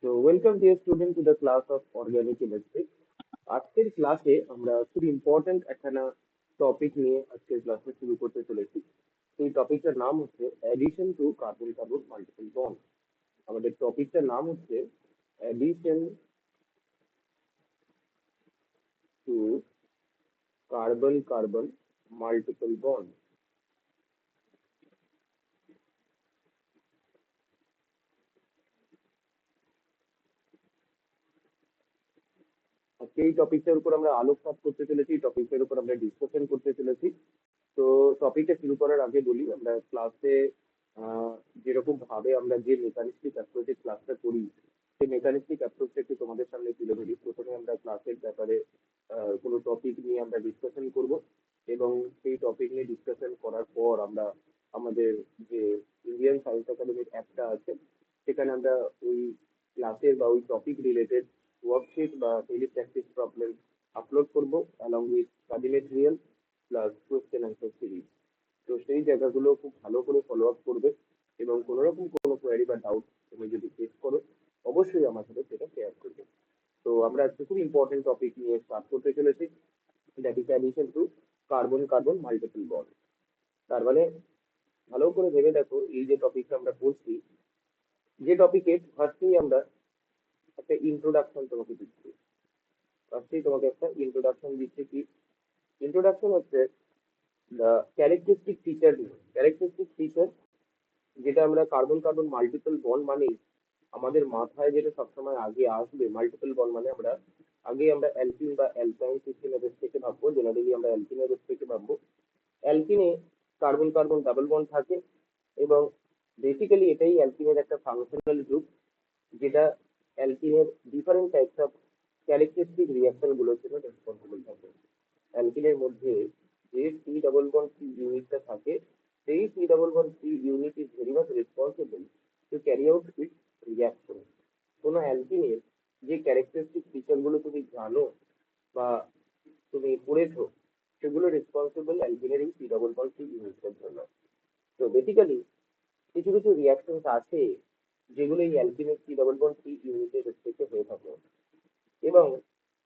So welcome dear student to the class of organic chemistry. আজকের ক্লাসে আমরা খুব ইম্পর্ট্যান্ট একখানা টপিক নিয়ে আজকের ক্লাসটা শুরু করতে চলেছি। সেই টপিকটার নাম হচ্ছে addition to carbon carbon multiple bond. আমাদের টপিকটার নাম হচ্ছে addition to carbon carbon multiple bond. আজকে এই টপিকটার উপর আমরা আলোকপাত করতে চলেছি, টপিকটার উপর আমরা ডিসকাশন করতে চলেছি। তো টপিকটা শুরু করার আগে বলি, আমরা ক্লাসে আহ, যেরকম ভাবে আমরা যে মেকানিস্টিক অ্যাপ্রোচে ক্লাসটা করি, সেই মেকানিস্টিক অ্যাপ্রোচটা একটু তোমাদের সামনে তুলে ধরি। প্রথমে আমরা ক্লাসের ব্যাপারে কোনো টপিক নিয়ে আমরা ডিসকাশন করব, এবং সেই টপিক নিয়ে ডিসকাশন করার পর আমরা আমাদের যে ইন্ডিয়ান সায়েন্স একাডেমির অ্যাপটা আছে, সেখানে আমরা ওই ক্লাসের বা ওই টপিক রিলেটেড ওয়ার্কশিট বা ডেইলি প্র্যাকটিস প্রবলেম আপলোড করব, along with study material plus question answer series. তো সেই জায়গাগুলো খুব ভালো করে ফলো আপ করবে, এবং কোনো রকম কোনো কোয়ারি বা ডাউট তুমি যদি ফেস করো, অবশ্যই আমার সাথে সেটা শেয়ার করবে। তো আমরা আজকে খুব ইম্পর্টেন্ট টপিক নিয়ে স্টার্ট করতে চলেছি, that is addition to carbon carbon multiple bond. তার মানে ভালো করে ভেবে দেখো, এই যে টপিকটা আমরা পড়ছি, যে টপিকে ফার্স্টেই আমরা একটা ইন্ট্রোডাকশন তোমাকে দিচ্ছি। ফার্স্টেই তোমাকে একটা ইন্ট্রোডাকশন দিচ্ছি। কি ইন্ট্রোডাকশন হচ্ছে? The characteristic feature. Characteristic feature যেটা আমরা কার্বন কার্বন মাল্টিপল বন্ড মানে আমাদের মাথায় যেটা সবসময় আগে আসবে, মাল্টিপল বন্ড মানে আমরা অ্যালকিন বা অ্যালকাইন সিস্টেমের থেকে ভাববো, জেনারেলি আমরা অ্যালকিনের থেকে ভাববো। অ্যালকিনে কার্বন কার্বন ডাবল বন্ড থাকে, এবং বেসিক্যালি এটাই অ্যালকিনের একটা ফাংশনাল গ্রুপ, যেটা অ্যালকিনের different types of characteristic reaction গুলোর জন্য রেসপন্সিবল থাকে। অ্যালকিনের মধ্যে যে সি ডাবল বন্ড সি ইউনিটটা থাকে, সেই C double bond C unit is very much responsible to carry out its reaction. কোনো অ্যালকিনের যে ক্যারেক্টারিস্টিক ফিচার গুলো তুমি জানো বা তুমি পড়েছো, সেগুলো রেসপন্সিবল অ্যালকিনের এই সি ডাবল বন্ড সি ইউনিটের জন্য। তো বেসিক্যালি কিছু কিছু রিয়াকশন আছে যেগুলো এই অ্যালকিনের সি ডাবল বন্ড সি ইউনিটের রেসপেক্টে হয়ে থাকে, এবং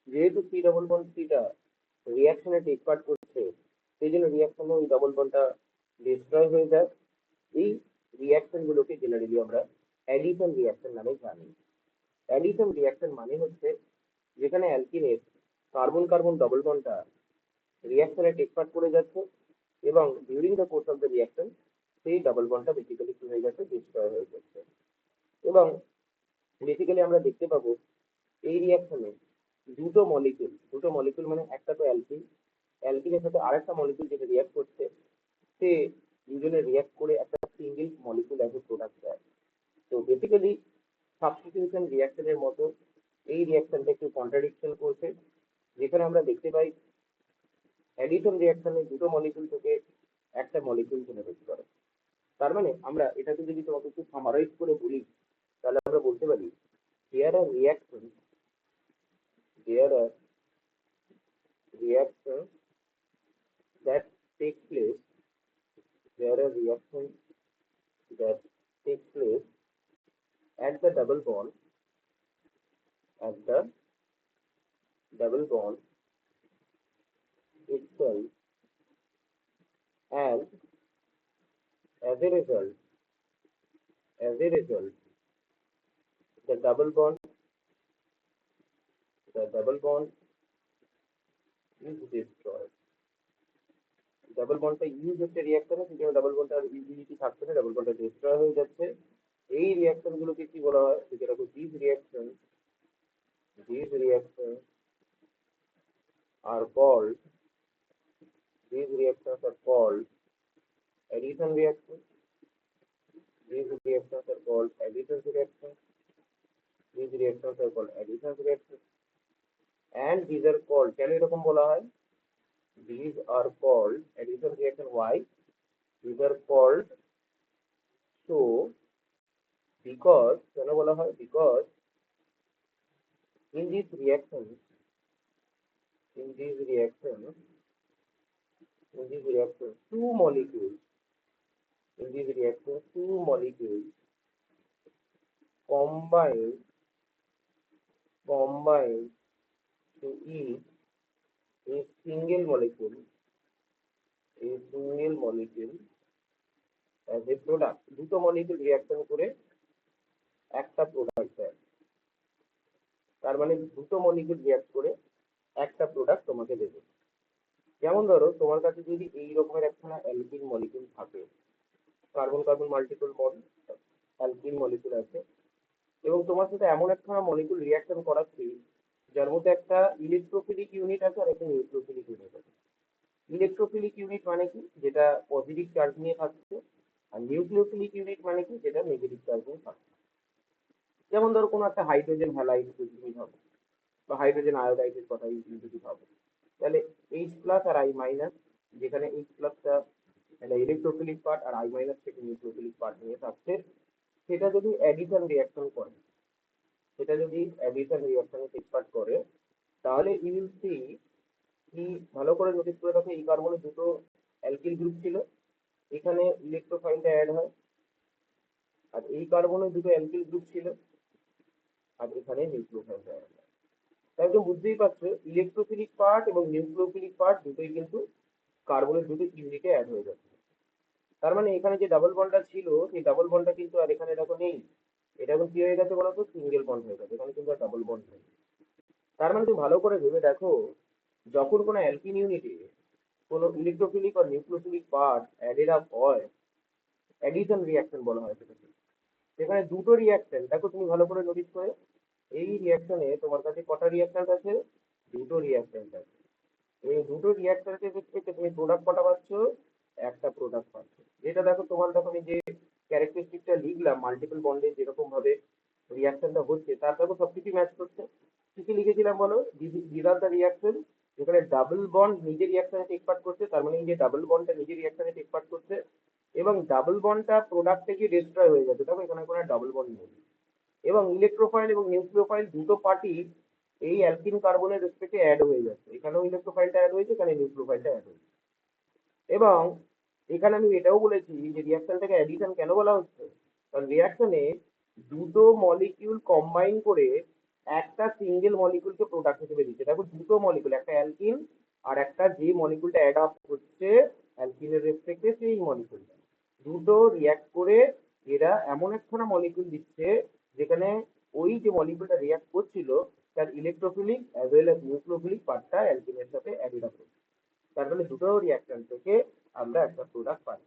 যেহেতু সি ডাবল বন্ড সিটা রিয়াকশনে টেক পার্ট করছে, সেই জন্য রিয়াকশনে ওই ডাবল বন্ডটা ডিস্ট্রয় হয়ে যায়। এই রিয়াকশন গুলোকে জেনারেলি আমরা অ্যাডিশন রিয়াকশন নামে জানি। অ্যাডিশন রিয়াকশন মানে হচ্ছে যেখানে অ্যালকিনের কার্বন কার্বন ডবল বন্ডটা রিয়াকশনে টেক পার্ট করে যাচ্ছে, এবং during the course of the reaction সেই ডাবল বন্ডটা বেসিক্যালি কি হয়ে যাচ্ছে, ডিস্ট্রয় হয়ে যাচ্ছে। এবং বেসিক্যালি আমরা দেখতে পাবো এই রিয়াকশনে দুটো মলিকিউল মানে একটা তো অ্যালকিন, অ্যালকিনের সাথে আরেকটা মলিকিউল যেটা রিয়াক্ট করছে, সে দুজনে রিয়াক্ট করে একটা single molecule as a product দেয়। তো বেসিক্যালি সাবস্টিটিউশন রিয়াকশনের মতো এই রিয়াকশনটা একটু কন্ট্রাডিকশন করছে, যেখানে আমরা দেখতে পাই অ্যাডিশন রিয়াকশনে দুটো মলিকিউল থেকে একটা মলিকিউল জেনারেট করে। তার মানে আমরা এটাকে যদি তোমাকে একটু সামারাইজ করে বলি, তাহলে আমরা বলতে পারি there are reaction there are reaction that takes place there are reactions that take place at the double bond itself, and as a result as a result, the double bond is destroyed. Double বন্ডটা use হচ্ছে রিয়াকশনে, সেখানে double বন্ডটার ইউজিলিটি থাকছে না, double বন্ডটা destroy হয়ে যাচ্ছে। এই reaction গুলোকে কি বলা হয়? যেরকম these reactions are called these reactions are called addition reactions. These reactions are called addition reactions. These reactions are called addition reactions. And these are called, কেন এরকম বলা হয়? These are called addition reaction. Why? These are called so because, কেন বলা হয়? Because in these reactions, in these reactions, two molecules, in these reactions, two molecules combine combine to each a single molecule, as a product. দুটো molecule reaction করে একটা product দেয়। তার মানে দুটো মলিকিউল রিয়াক্ট করে একটা প্রোডাক্ট তোমাকে দেবে। যেমন ধরো তোমার কাছে যদি এই রকমের একখানা অ্যালকিন মলিকিউল থাকে, carbon carbon multiple bond alkyne molecule আছে, এবং তোমার সাথে এমন একখানা মলিকিউল রিয়াকশন করাচ্ছি যার মধ্যে একটা ইলেকট্রোফিলিক ইউনিট আছে আর একটা নিউক্লিওফিলিক ইউনিট আছে। ইলেকট্রোফিলিক ইউনিট মানে কি, যেটা পজিটিভ চার্জ নিয়ে থাকছে, আর নিউক্লিওফিলিক ইউনিট মানে কি, যেটা নেগেটিভ চার্জ নিয়ে থাকছে। যেমন ধরো কোনো একটা হাইড্রোজেন হ্যালাইড যদি হবে, বা হাইড্রোজেন আয়োডাইডের কথাই যদি ভাবো, তাহলে এইচ প্লাস আর আই মাইনাস, যেখানে এইচ প্লাসটা একটা ইলেকট্রোফিলিক পার্ট আর আই মাইনাস থেকে নিউক্লিওফিলিক পার্ট নিয়ে থাকছে, সেটা যদি অ্যাডিশন রিয়াকশন করে, টেক পার্ট করে, তাহলে ইউ উইল সি কি, ভালো করে নোটিস করে দেখো, এই কার্বনে দুটো অ্যালকিল গ্রুপ ছিল, এখানে ইলেকট্রোফাইলটা অ্যাড হয়, আর এই কার্বনে দুটো অ্যালকিল গ্রুপ ছিল, আর এখানে নিউক্লিওফাইলটা অ্যাড হয়। তাই তো বুঝতেই পারছো, ইলেকট্রোফিলিক পার্ট এবং নিউক্লিওফিলিক পার্ট দুটোই কিন্তু কার্বনের দুটো ইউনিটে অ্যাড হয়ে যাচ্ছে। তার মানে এখানে যে ডাবল বন্ডটা ছিল, সেই ডাবল বন্ডটা কিন্তু আর এখানে দেখো নেই। এটা এখন কি হয়ে গেছে বলতো, সিঙ্গেল বন্ড হয়ে গেছে, এখানে কিন্তু আর ডাবল বন্ড নেই। তার মানে তুমি ভালো করে ভেবে দেখো, যখন কোনো অ্যালকিন ইউনিটে কোনো ইলেকট্রোফিলিক আর নিউক্লিওফিলিক পার্ট অ্যাডেড আপ হয়, অ্যাডিশন রিয়াকশন বলা হয় সেটাকে। সেখানে দুটো রিয়াকশন, দেখো তুমি ভালো করে নোটিস করে, এই রিয়াকশনে তোমার কাছে কটা রিয়াকশন আছে, দুটো রিয়াকশন আছে। এই দুটো রিয়াকশনকে থেকে তুমি প্রোডাক্ট কটা পাচ্ছ, একটা প্রোডাক্ট পাচ্ছ। যেটা দেখো তোমার, দেখো আমি যে ক্যারেক্টারিস্টিকটা লিখলাম মাল্টিপল বন্ডে যেরকম ভাবে রিয়াকশনটা হচ্ছে, তার দেখো সবকিছু ম্যাচ করছে। কি কি লিখেছিলাম বলো, দিস আর দ্য রিয়াকশন, যেখানে ডাবল বন্ড নিজে রিয়াকশনে টেক পার্ট করছে, তার মানে এই যে ডাবল বন্ডটা নিজে রিয়াকশনে টেক পার্ট করছে, এবং ডাবল বন্ডটা প্রোডাক্ট থেকে ডিস্ট্রয় হয়ে যাচ্ছে, দেখো এখানে কোনো ডাবল বন্ড নেই। এবং ইলেকট্রোফাইল এবং নিউক্লিওফাইল দুটো পার্টি এই অ্যালকিন কার্বনের রেসপেক্টে অ্যাড হয়ে যাচ্ছে, এখানেও ইলেকট্রোফাইলটা অ্যাড হয়েছে, এখানে নিউক্লিওফাইলটা অ্যাড হয়েছে। এবং এখানে আমি এটাও বলেছি যে রিয়াকশনটাকে অ্যাডিশন কেন বলা হচ্ছে, কারণ রিয়াকশনে দুটো মলিকিউল কম্বাইন করে একটা সিঙ্গেল মলিকিউলকে প্রোডাক্ট হিসেবে দিচ্ছে। দেখো দুটো মলিকিউল, একটা অ্যালকিন আর একটা যে মলিকিউলটা অ্যাড আপ হচ্ছে অ্যালকিনের রেসপেক্টে সেই মলিকিউলটা, দুটো রিয়াক্ট করে এরা এমন একখানা মলিকিউল দিচ্ছে যেখানে ওই যে মলিকিউলটা রিয়াক্ট করছিল তার electrophilic as well as nucleophilic পার্টটা অ্যালকিনের সাথে অ্যাডেড আপ হচ্ছে। তার মানে দুটো রিয়াকশন থেকে আমরা একটা প্রোডাক্ট পাই।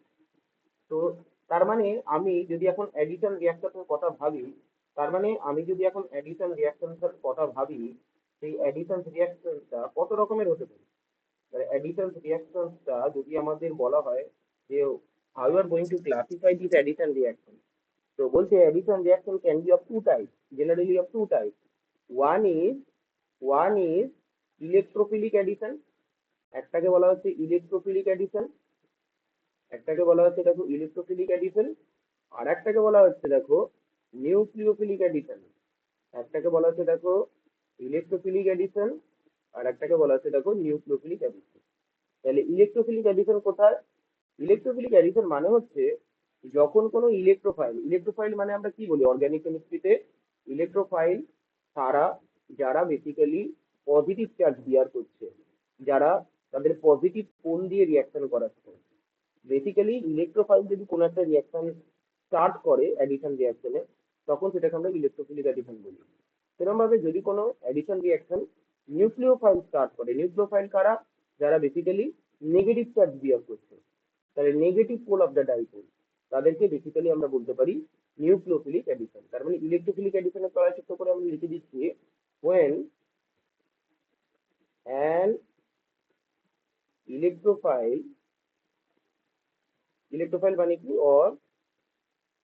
তো তার মানে আমি যদি এখন অ্যাডিশন রিয়াকশনের কথা ভাবি, সেই অ্যাডিশন রিয়াকশনটা কত রকমের হতে পারে। অ্যাডিশন রিয়াকশনটা যদি আমাদের বলা হয় যে how are going to classify this addition reaction, তো বলছে addition reaction can be of two type, generally of two type. One is one is electrophilic addition, একটাকে বলা হচ্ছে ইলেকট্রোফিলিক অ্যাডিশন, দেখো ইলেকট্রোফিলিক অ্যাডিশন, আর একটাকে বলা হচ্ছে দেখো নিউক্লিওফিলিক অ্যাডিশন, একটাকে বলা হচ্ছে দেখো ইলেকট্রোফিলিক অ্যাডিশন, আর একটাকে বলা হচ্ছে দেখো নিউক্লিওফিলিক অ্যাডিশন। তাহলে ইলেকট্রোফিলিক অ্যাডিশন কোথায়, ইলেকট্রোফিলিক অ্যাডিশন মানে হচ্ছে যখন কোনো ইলেকট্রোফাইল মানে আমরা কি বলি অর্গানিক কেমিস্ট্রিতে, ইলেকট্রোফাইল তারা যারা বেসিক্যালি পজিটিভ চার্জ বিয়ার করছে, যারা তাদের পজিটিভ পোল দিয়ে রিয়াকশন করাচ্ছে। বেসিক্যালি ইলেকট্রোফাইল যদি কোনো একটা রিয়াকশন স্টার্ট করে অ্যাডিশন রিয়াকশনে, তখন সেটাকে আমরা ইলেকট্রোফিলিক অ্যাডিশন বলি। সেরকম ভাবে যদি কোনো অ্যাডিশন রিয়াকশন নিউক্লিওফাইল স্টার্ট করে, নিউক্লিওফাইল কারা, যারা বেসিক্যালি নেগেটিভ চার্জ বিয়ার করছে, তাহলে negative pole of the dipole, তাদেরকে বেসিক্যালি আমরা বলতে পারি নিউক্লিওফিলিক অ্যাডিশন। তার মানে ইলেকট্রোফিলিক অ্যাডিশনের তলায় ছোট্ট করে আমি লিখে দিচ্ছি, when an electrophile মানে কি, or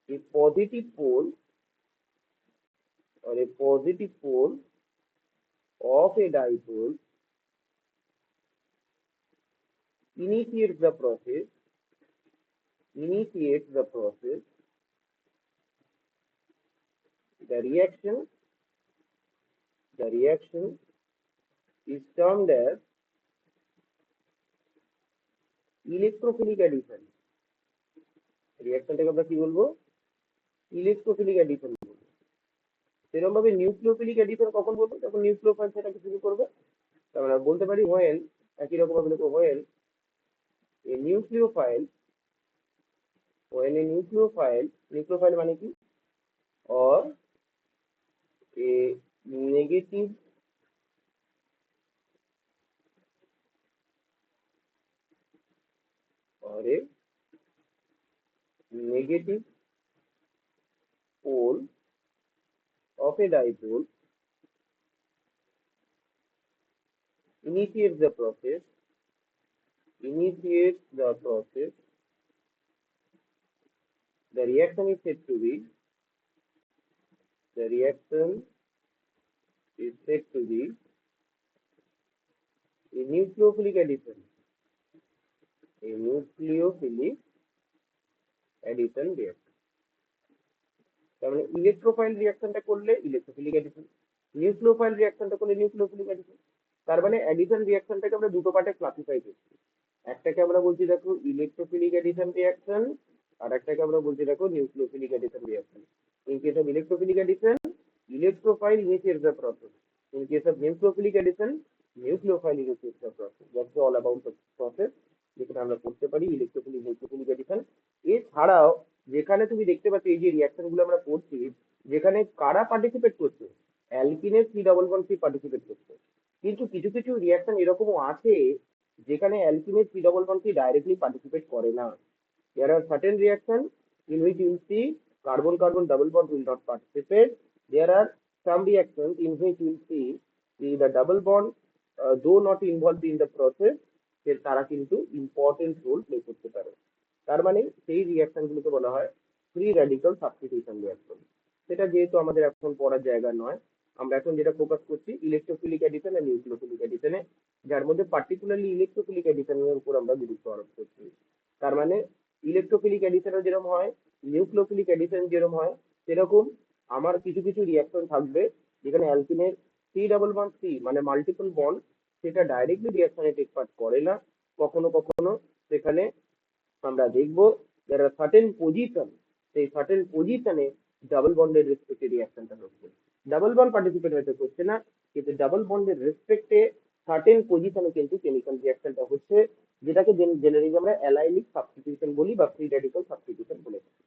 a positive pole of a dipole initiates the process, the reaction is termed as electrophilic addition. রিয়াকশনটাকে আমরা কি বলবো, ইলেকট্রোফিলিক অ্যাডিশন বলবো। সেরকম ভাবে নিউক্লিওফিলিক অ্যাডিশন কখন বলবো, যখন নিউক্লিওফাইল সেটাকে শুরু করবে। তার মানে বলতে পারি হোয়েন, একই রকম ভাবে লিখবো when a nucleophile, when a nucleophile, nucleophile মানে কি, or a negative or a negative pole of a dipole initiates the process, initiates the process, the reaction is said to be, the reaction is said to be a nucleophilic addition, a nucleophilic addition reaction. তার মানে electrophile রিঅ্যাকশনটা করলে electrophilic addition, nucleophile রিঅ্যাকশনটা করলে nucleophilic addition. তার মানে addition রিঅ্যাকশনটাকে আমরা দুটো পার্টে classify করছি। একটাকে আমরা বলছি দেখো ইলেকট্রোফিলিক অ্যাডিশন রিঅ্যাকশন, আর একটাকে আমরা বলছি দেখো nucleophilic addition reaction. In case of electrophilic addition, electrophile initiates the process. In case of nucleophilic addition, nucleophile initiates the process. That's all about the process যেখানে আমরা করতে পারি ইলেকট্রোফিলিক নিউক্লিওফিলিক অ্যাডিশন। এছাড়াও যেখানে তুমি দেখতে পাচ্ছ এই যে রিঅ্যাকশন গুলো আমরা করছি, যেখানে কারা পার্টিসিপেট করছে, অ্যালকিনের C double bond C participate করছে। কিন্তু কিছু কিছু রিঅ্যাকশন এরকমও আছে যেখানে অ্যালকিনের C double bond C directly participate করে না। There are certain reactions in which you will see carbon-carbon double bond will not participate. There are some reactions in which you will see the double bond, though not involved in the process, তারা কিন্তু important role play করতে পারে। তার মানে সেই reaction গুলোকে বলা হয় ফ্রি র্যাডিক্যাল সাবস্টিটিউশন রিয়াকশন। সেটা যেহেতু আমাদের এখন পড়ার জায়গা নয়, আমরা এখন যেটা ফোকাস করছি ইলেকট্রোফিলিক অ্যাডিশন আর নিউক্লিওফিলিক অ্যাডিশনে, যার মধ্যে পার্টিকুলারলি ইলেকট্রোফিলিক অ্যাডিশনের উপর আমরা গুরুত্ব আরোপ করছি। তার মানে ইলেকট্রোফিলিক অ্যাডিশনও যেরকম হয়, নিউক্লিওফিলিক অ্যাডিশন যেরকম হয়, সেরকম আমার কিছু কিছু রিয়াকশন থাকবে যেখানে অ্যালকিনের সি ডাবল বন্ড সি মানে মাল্টিপল বন্ড সেটা ডাইরেক্টলি রিয়াকশনে টেক পার্ট করে না। কখনো কখনো সেখানে আমরা দেখবো যারা সার্টেন পজিশন, সেই সার্টেন পজিশনে ডাবল বন্ডের রেসপেক্টে রিয়াকশনটা হচ্ছে, ডাবল বন্ড পার্টিসিপেট হয়তো করছে না, কিন্তু ডাবল বন্ডের রেসপেক্টে সার্টেন পজিশনে কিন্তু কেমিক্যাল রিয়াকশনটা হচ্ছে, যেটাকে জেনারেলি আমরা অ্যালাইলিক সাবস্টিটিউশন বলি বা ফ্রি রেডিক্যাল সাবস্টিটিউশন বলে থাকি।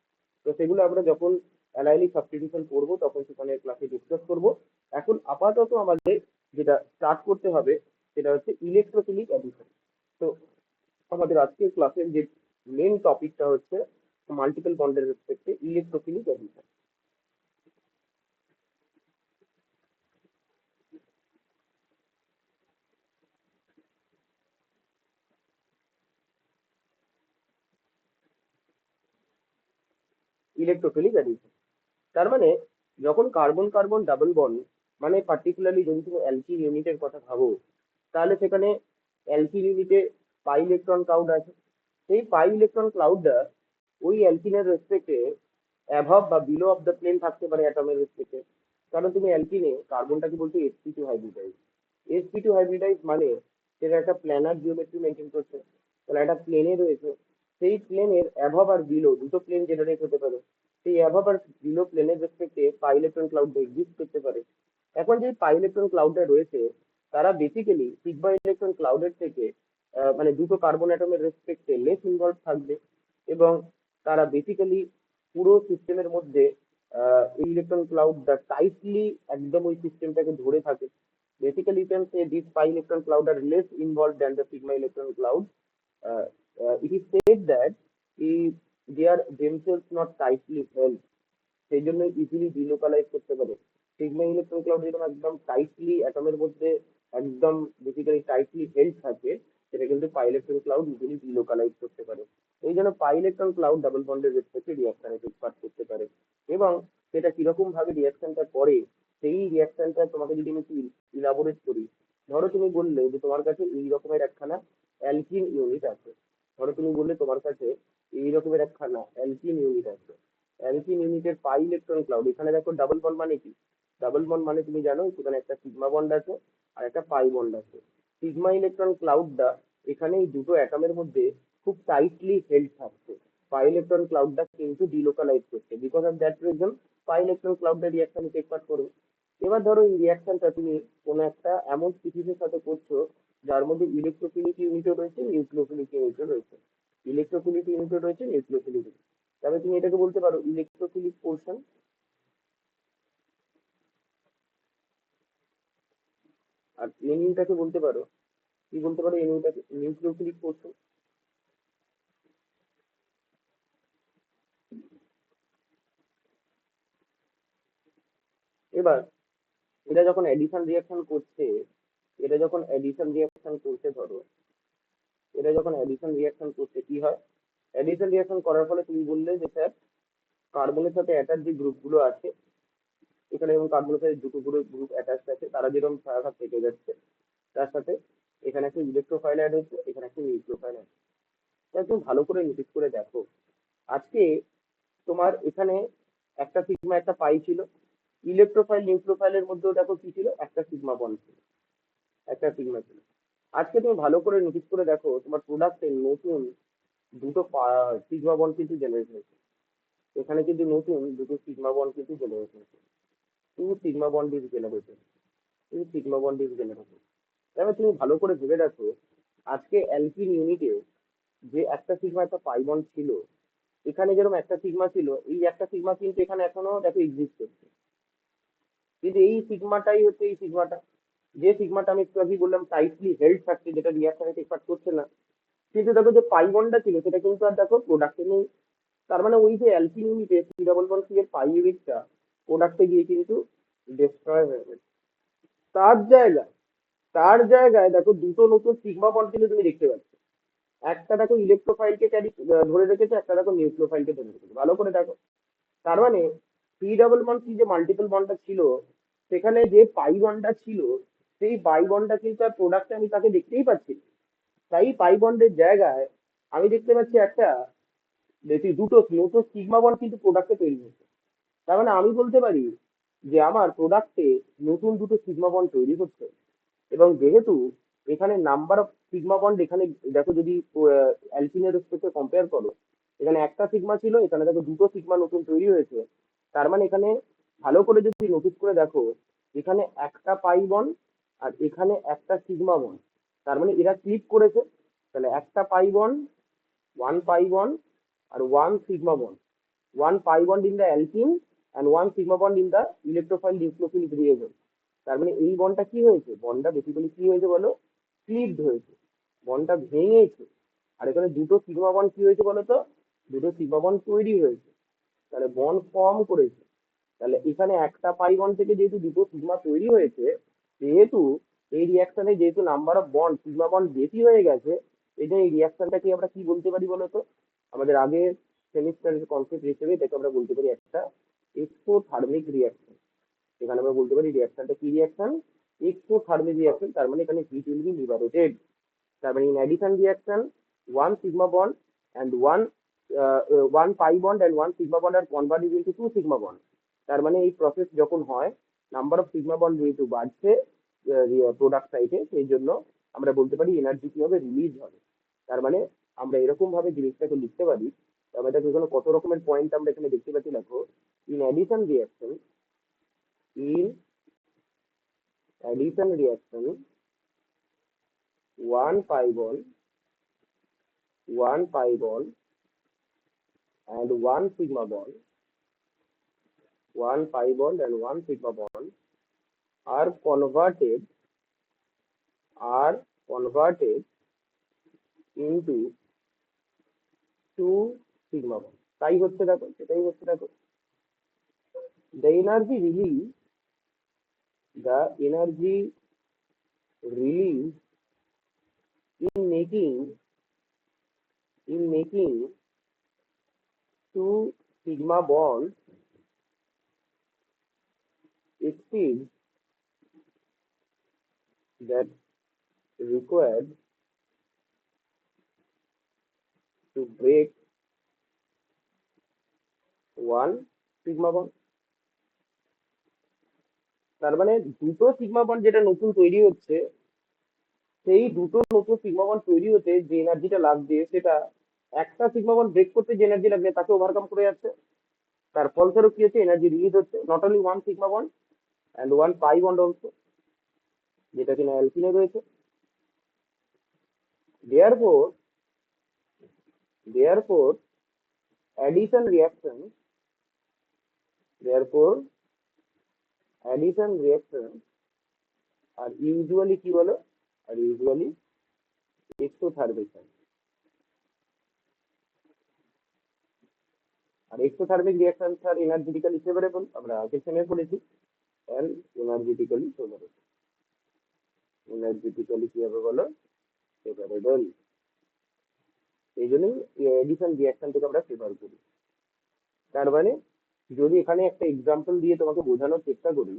তো সেগুলো আমরা যখন অ্যালাইলিক সাবস্টিটিউশন পড়বো তখন সেখানে ক্লাসে ডিসকাস করবো। এখন আপাতত আমাদের যেটা স্টার্ট করতে হবে সেটা হচ্ছে ইলেকট্রোফিলিক অ্যাডিশন। তো আমাদের আজকের ক্লাসের যে মেন টপিকটা হচ্ছে মাল্টিপল বন্ডের রেসপেক্টে ইলেকট্রোফিলিক অ্যাডিশন। ইলেকট্রোফিলিক অ্যাডিশন তার মানে যখন কার্বন কার্বন ডাবল বন্ড, মানে পার্টিকুলারলি যদি তুমি অ্যালকিন ইউনিটের কথা ভাবো, তাহলে সেখানে অ্যালকিন ইউনিটে পাই ইলেকট্রন ক্লাউড আছে। সেই পাই ইলেকট্রন ক্লাউডটা ওই অ্যালকিনের রেসপেক্টে অ্যাভাব বা বিলো অফ দ্য প্লেন থাকতে পারে অ্যাটমের রেসপেক্টে। কারণ তুমি অ্যালকিনে কার্বনটাকে বলছো sp2 হাইব্রিডাইজ, sp2 হাইব্রিডাইজ মানে সেটা একটা প্ল্যানার জিওমেট্রি মেনটেন করছে, তাহলে একটা প্লেনে রয়েছে, সেই প্লেনের অ্যাভাব আর বিলো দুটো প্লেন জেনারেট হতে পারে। সেই অ্যাভাব আর বিলো প্লেনের রেসপেক্টে পাই ইলেকট্রন ক্লাউড এক্সিস্ট করতে পারে। এখন যে পাই ইলেকট্রন ক্লাউডটা রয়েছে তারা বেসিক্যালি সিগমা ইলেকট্রন ক্লাউডের থেকে মানে দুটো কার্বন অ্যাটমের রেসপেক্টে লেস ইনভলভ থাকবে, এবং তারা বেসিক্যালি পুরো সিস্টেমের মধ্যে এই ইলেকট্রন ক্লাউডটা টাইটলি একদম ওই সিস্টেমটাকে ধরে থাকে। Basically you can say these pi electron cloud are less involved than the sigma electron cloud. It is said that if they are themselves not tightly held, সেই জন্য ইজিলি ডিলোকালাইজ করতে পারে। Sigma electron cloud যেরকম একদম tightly অ্যাটমের মধ্যে একদম basically tightly held থাকে, সেটা কিন্তু pi electron cloud easily delocalise করতে পারে। এই জন্য পাই ইলেকট্রন ক্লাউড ডাবল বন্ডের রেসপেক্টে রিয়াকশনে টেক পার্ট করতে পারে। এবং সেটা কিরকম ভাবে রিয়াকশনটা করে, সেই রিয়াকশনটা তোমাকে যদি আমি ইলাবোরেট করি, ধরো তুমি বললে যে তোমার কাছে এই রকমের একখানা অ্যালকিন ইউনিট আছে, ধরো তুমি বললে তোমার কাছে এই রকমের একখানা অ্যালকিন ইউনিট আছে, অ্যালকিন ইউনিটের পাই ইলেকট্রন ক্লাউড, এখানে দেখো ডাবল বন্ড মানে কি, ডাবল বন্ড মানে তুমি জানো সেখানে একটা সিগমা বন্ড আছে আর একটা পাই বন্ড আছে। সিগমা ইলেকট্রন ক্লাউডটা এখানে এই দুটো অ্যাটমের মধ্যে খুব টাইটলি হেল্ড থাকছে, পাই ইলেকট্রন ক্লাউডটা কিন্তু ডিলোকালাইজ করছে। Because of that reason pi electron ক্লাউডের রিয়াকশন টেক পার্ট করবে। এবার ধরো এই রিয়াকশনটা তুমি কোনো একটা এমন স্পিসিসের সাথে করছো যার মধ্যে ইলেকট্রোফিলিক ইউনিটও রয়েছে, নিউক্লিওফিলিক ইউনিটও রয়েছে। ইলেকট্রোফিলিক ইউনিটও রয়েছে, নিউক্লিওফিলিক। তবে তুমি এটাকে বলতে পারো ইলেকট্রোফিলিক পোর্শন। আর এনইউটাকে বলতে পারো, কি বলতে পারো এনইউটাকে, নিউক্লিওফিলিক পোর্শন। এবার এটা যখন অ্যাডিশন রিয়াকশন করছে, এটা যখন অ্যাডিশন রিয়াকশন করছে ধরো, এটা যখন অ্যাডিশন রিয়াকশন করছে কি হয়? অ্যাডিশন রিয়াকশন করার ফলে তুমি বললে যে স্যার কার্বনের সাথে অ্যাটাচ যে গ্রুপগুলো আছে এখানে, এবং কার্বনের সাথে দুটো করে গ্রুপ অ্যাটাচ আছে, তারা যেরকম ছাড়া থেকে যাচ্ছে, তার সাথে এখানে একটা ইলেকট্রোফাইল অ্যাড হচ্ছে, এখানে একটা নিউক্লিওফাইল অ্যাড। তাই তুমি ভালো করে নোটিস করে দেখো, আজকে তোমার এখানে একটা সিগমা একটা পাই ছিল, ইলেকট্রোফাইল নিউক্লিওফাইলের মধ্যেও দেখো কি ছিল, একটা সিগমা বন্ড ছিল, একটা সিগমা ছিল। আজকে তুমি ভালো করে নোটিস করে দেখো তোমার প্রোডাক্টে নতুন দুটো সিগমা বন্ড কিন্তু জেনারেট হয়েছে। এখানে কিন্তু নতুন দুটো সিগমা বন্ড কিন্তু জেনারেট হয়েছে। Two sigma bond is generated, two sigma bond is generated. এবার তুমি ভালো করে ভেবে দেখো, আজকে অ্যালকিন ইউনিটে যে একটা সিগমা একটা পাই বন্ড ছিল, এখানে যেরকম একটা সিগমা ছিল, এই একটা সিগমা কিন্তু এখানে এখনো দেখো এক্সিস্ট করছে। কিন্তু এই সিগমাটাই হচ্ছে এই সিগমাটা, যে সিগমাটা আমি একটু আগেই বললাম টাইটলি হেল্ড থাকছে, যেটা রিয়াকশনে টেক পার্ট করছে না। কিন্তু দেখো যে পাই বন্ডটা ছিল সেটা কিন্তু আর দেখো প্রোডাক্টে নেই। তার মানে ওই যে অ্যালকিন ইউনিটে C++ এর পাই ইউনিটটা প্রোডাক্টে গিয়ে কিন্তু ডিস্ট্রয় হয়ে গেছে। তার জায়গায়, তার জায়গায় দেখো দুটো নতুন সিগমা বন্ড কিন্তু তুমি দেখতে পাচ্ছ। একটা দেখো ইলেকট্রোফাইলকে ক্যারি ধরে রেখেছে, একটা দেখো নিউক্লিওফাইলকে ধরে রেখেছে, ভালো করে দেখো। তার মানে C++ যে মাল্টিপল বন্ডটা ছিল, সেখানে যে পাই বন্ডটা ছিল, সেই পাই বন্ডটা কিন্তু আর প্রোডাক্টে আমি তাকে দেখতেই পাচ্ছি না। তাই পাই বন্ডের জায়গায় আমি দেখতে পাচ্ছি একটা দেখি দুটো নতুন সিগমা বন্ড কিন্তু প্রোডাক্টে তৈরি হচ্ছে। তার মানে আমি বলতে পারি যে আমার প্রোডাক্টে নতুন দুটো সিগমা বন্ড তৈরি হচ্ছে। এবং যেহেতু এখানে নাম্বার অফ সিগমা বন্ড, এখানে দেখো যদি অ্যালকিনের রেসপেক্টে কম্পেয়ার করো, এখানে একটা সিগমা ছিল, এখানে দেখো দুটো সিগমা নতুন তৈরি হয়েছে। তার মানে এখানে ভালো করে যদি নোটিস করে দেখো, এখানে একটা পাই বন্ড আর এখানে একটা সিগমা বন্ড, তার মানে এরা ক্লিক করেছে। তাহলে একটা pi bond, one pi bond আর one sigma bond, one pi bond in the alkene and one sigma bond in the electrophile nucleophilic reagent। তার মানে এই বন্ডটা কি হয়েছে, বন্ডটা বেসিক্যালি কি হয়েছে বলো, ক্লিভড হয়েছে, বন্ডটা ভেঙেছে। আর এখানে দুটো সিগমা বন্ড কি হয়েছে বলো তো, দুটো সিগমা বন্ড তৈরি হয়েছে, তাহলে বন্ড ফর্ম করেছে। তাহলে এখানে একটা পাই বন্ড থেকে যেহেতু দুটো সিগমা তৈরি হয়েছে, সেহেতু এই রিয়াকশনে যেহেতু number of bond sigma bond বেশি হয়ে গেছে, এটা এই রিয়াকশনটাকে আমরা কি বলতে পারি বলতো, আমাদের আগের সেমিস্টারের কনসেপ্ট হিসেবে এটাকে আমরা বলতে পারি একটা এক্সোথার্মিক রিয়াকশন। এখানে আমরা বলতে পারি রিয়াকশনটা কি রিয়াকশন, এক্সোথার্মিক রিয়াকশন। তার মানে এখানে হিট উইল বি লিবারেটেড। তার মানে in addition reaction one sigma bond and one pi bond and one sigma bond are converted into two sigma bond. তার মানে এই প্রসেস যখন হয়, নাম্বার অফ সিগমা বন্ড যেহেতু বাড়ছে প্রোডাক্ট সাইডে, সেই জন্য আমরা বলতে পারি এনার্জি কি হবে, রিলিজ হবে। তার মানে আমরা এরকম ভাবে জিনিসটাকে লিখতে পারি। আমাদের এখানে কত রকমের পয়েন্ট আমরা এখানে দেখতে পাচ্ছি দেখো। In addition reaction, in addition reaction one pi bond, one pi bond and one sigma bond, one pi bond and one sigma bond are converted into two sigma bond। তাই হচ্ছে দেখো, সেটাই হচ্ছে দেখো। The energy released, the energy released in making two sigma bonds exceeds that required to break one sigma bond। তার মানে দুটো sigma bond যেটা নতুন তৈরি হচ্ছে, সেই দুটো নতুন সিগমা বন্ড তৈরি হতে যে এনার্জিটা লাগছে, সেটা একটা সিগমা বন্ড ব্রেক করতে যে এনার্জি লাগবে তাকে ওভারকাম করে যাচ্ছে। তার ফলস্বরূপ কি হচ্ছে, এনার্জি রিলিজ হচ্ছে not only one sigma bond and one pi bond also, যেটা কিনা অ্যালকিনে রয়েছে। Therefore therefore addition reactions therefore addition reactions are usually কি বলো, আর ইউজুয়ালি এক্সোথার্মিক। আর এক্সোথার্মিক রিয়াকশন আর এনার্জেটিক্যালি ফেভারেবল, আমরা আগের সেমে পড়েছি। এন্ড এনার্জেটিক্যালি ফেভারেবল, এনার্জেটিক্যালি কি হবে বলো, ফেভারেবল। এই জন্যই এডিশন রিয়াকশনটাকে আমরা ফেভার করি। তার মানে যদি এখানে একটা এক্সাম্পল দিয়ে তোমাকে বোঝানোর চেষ্টা করি,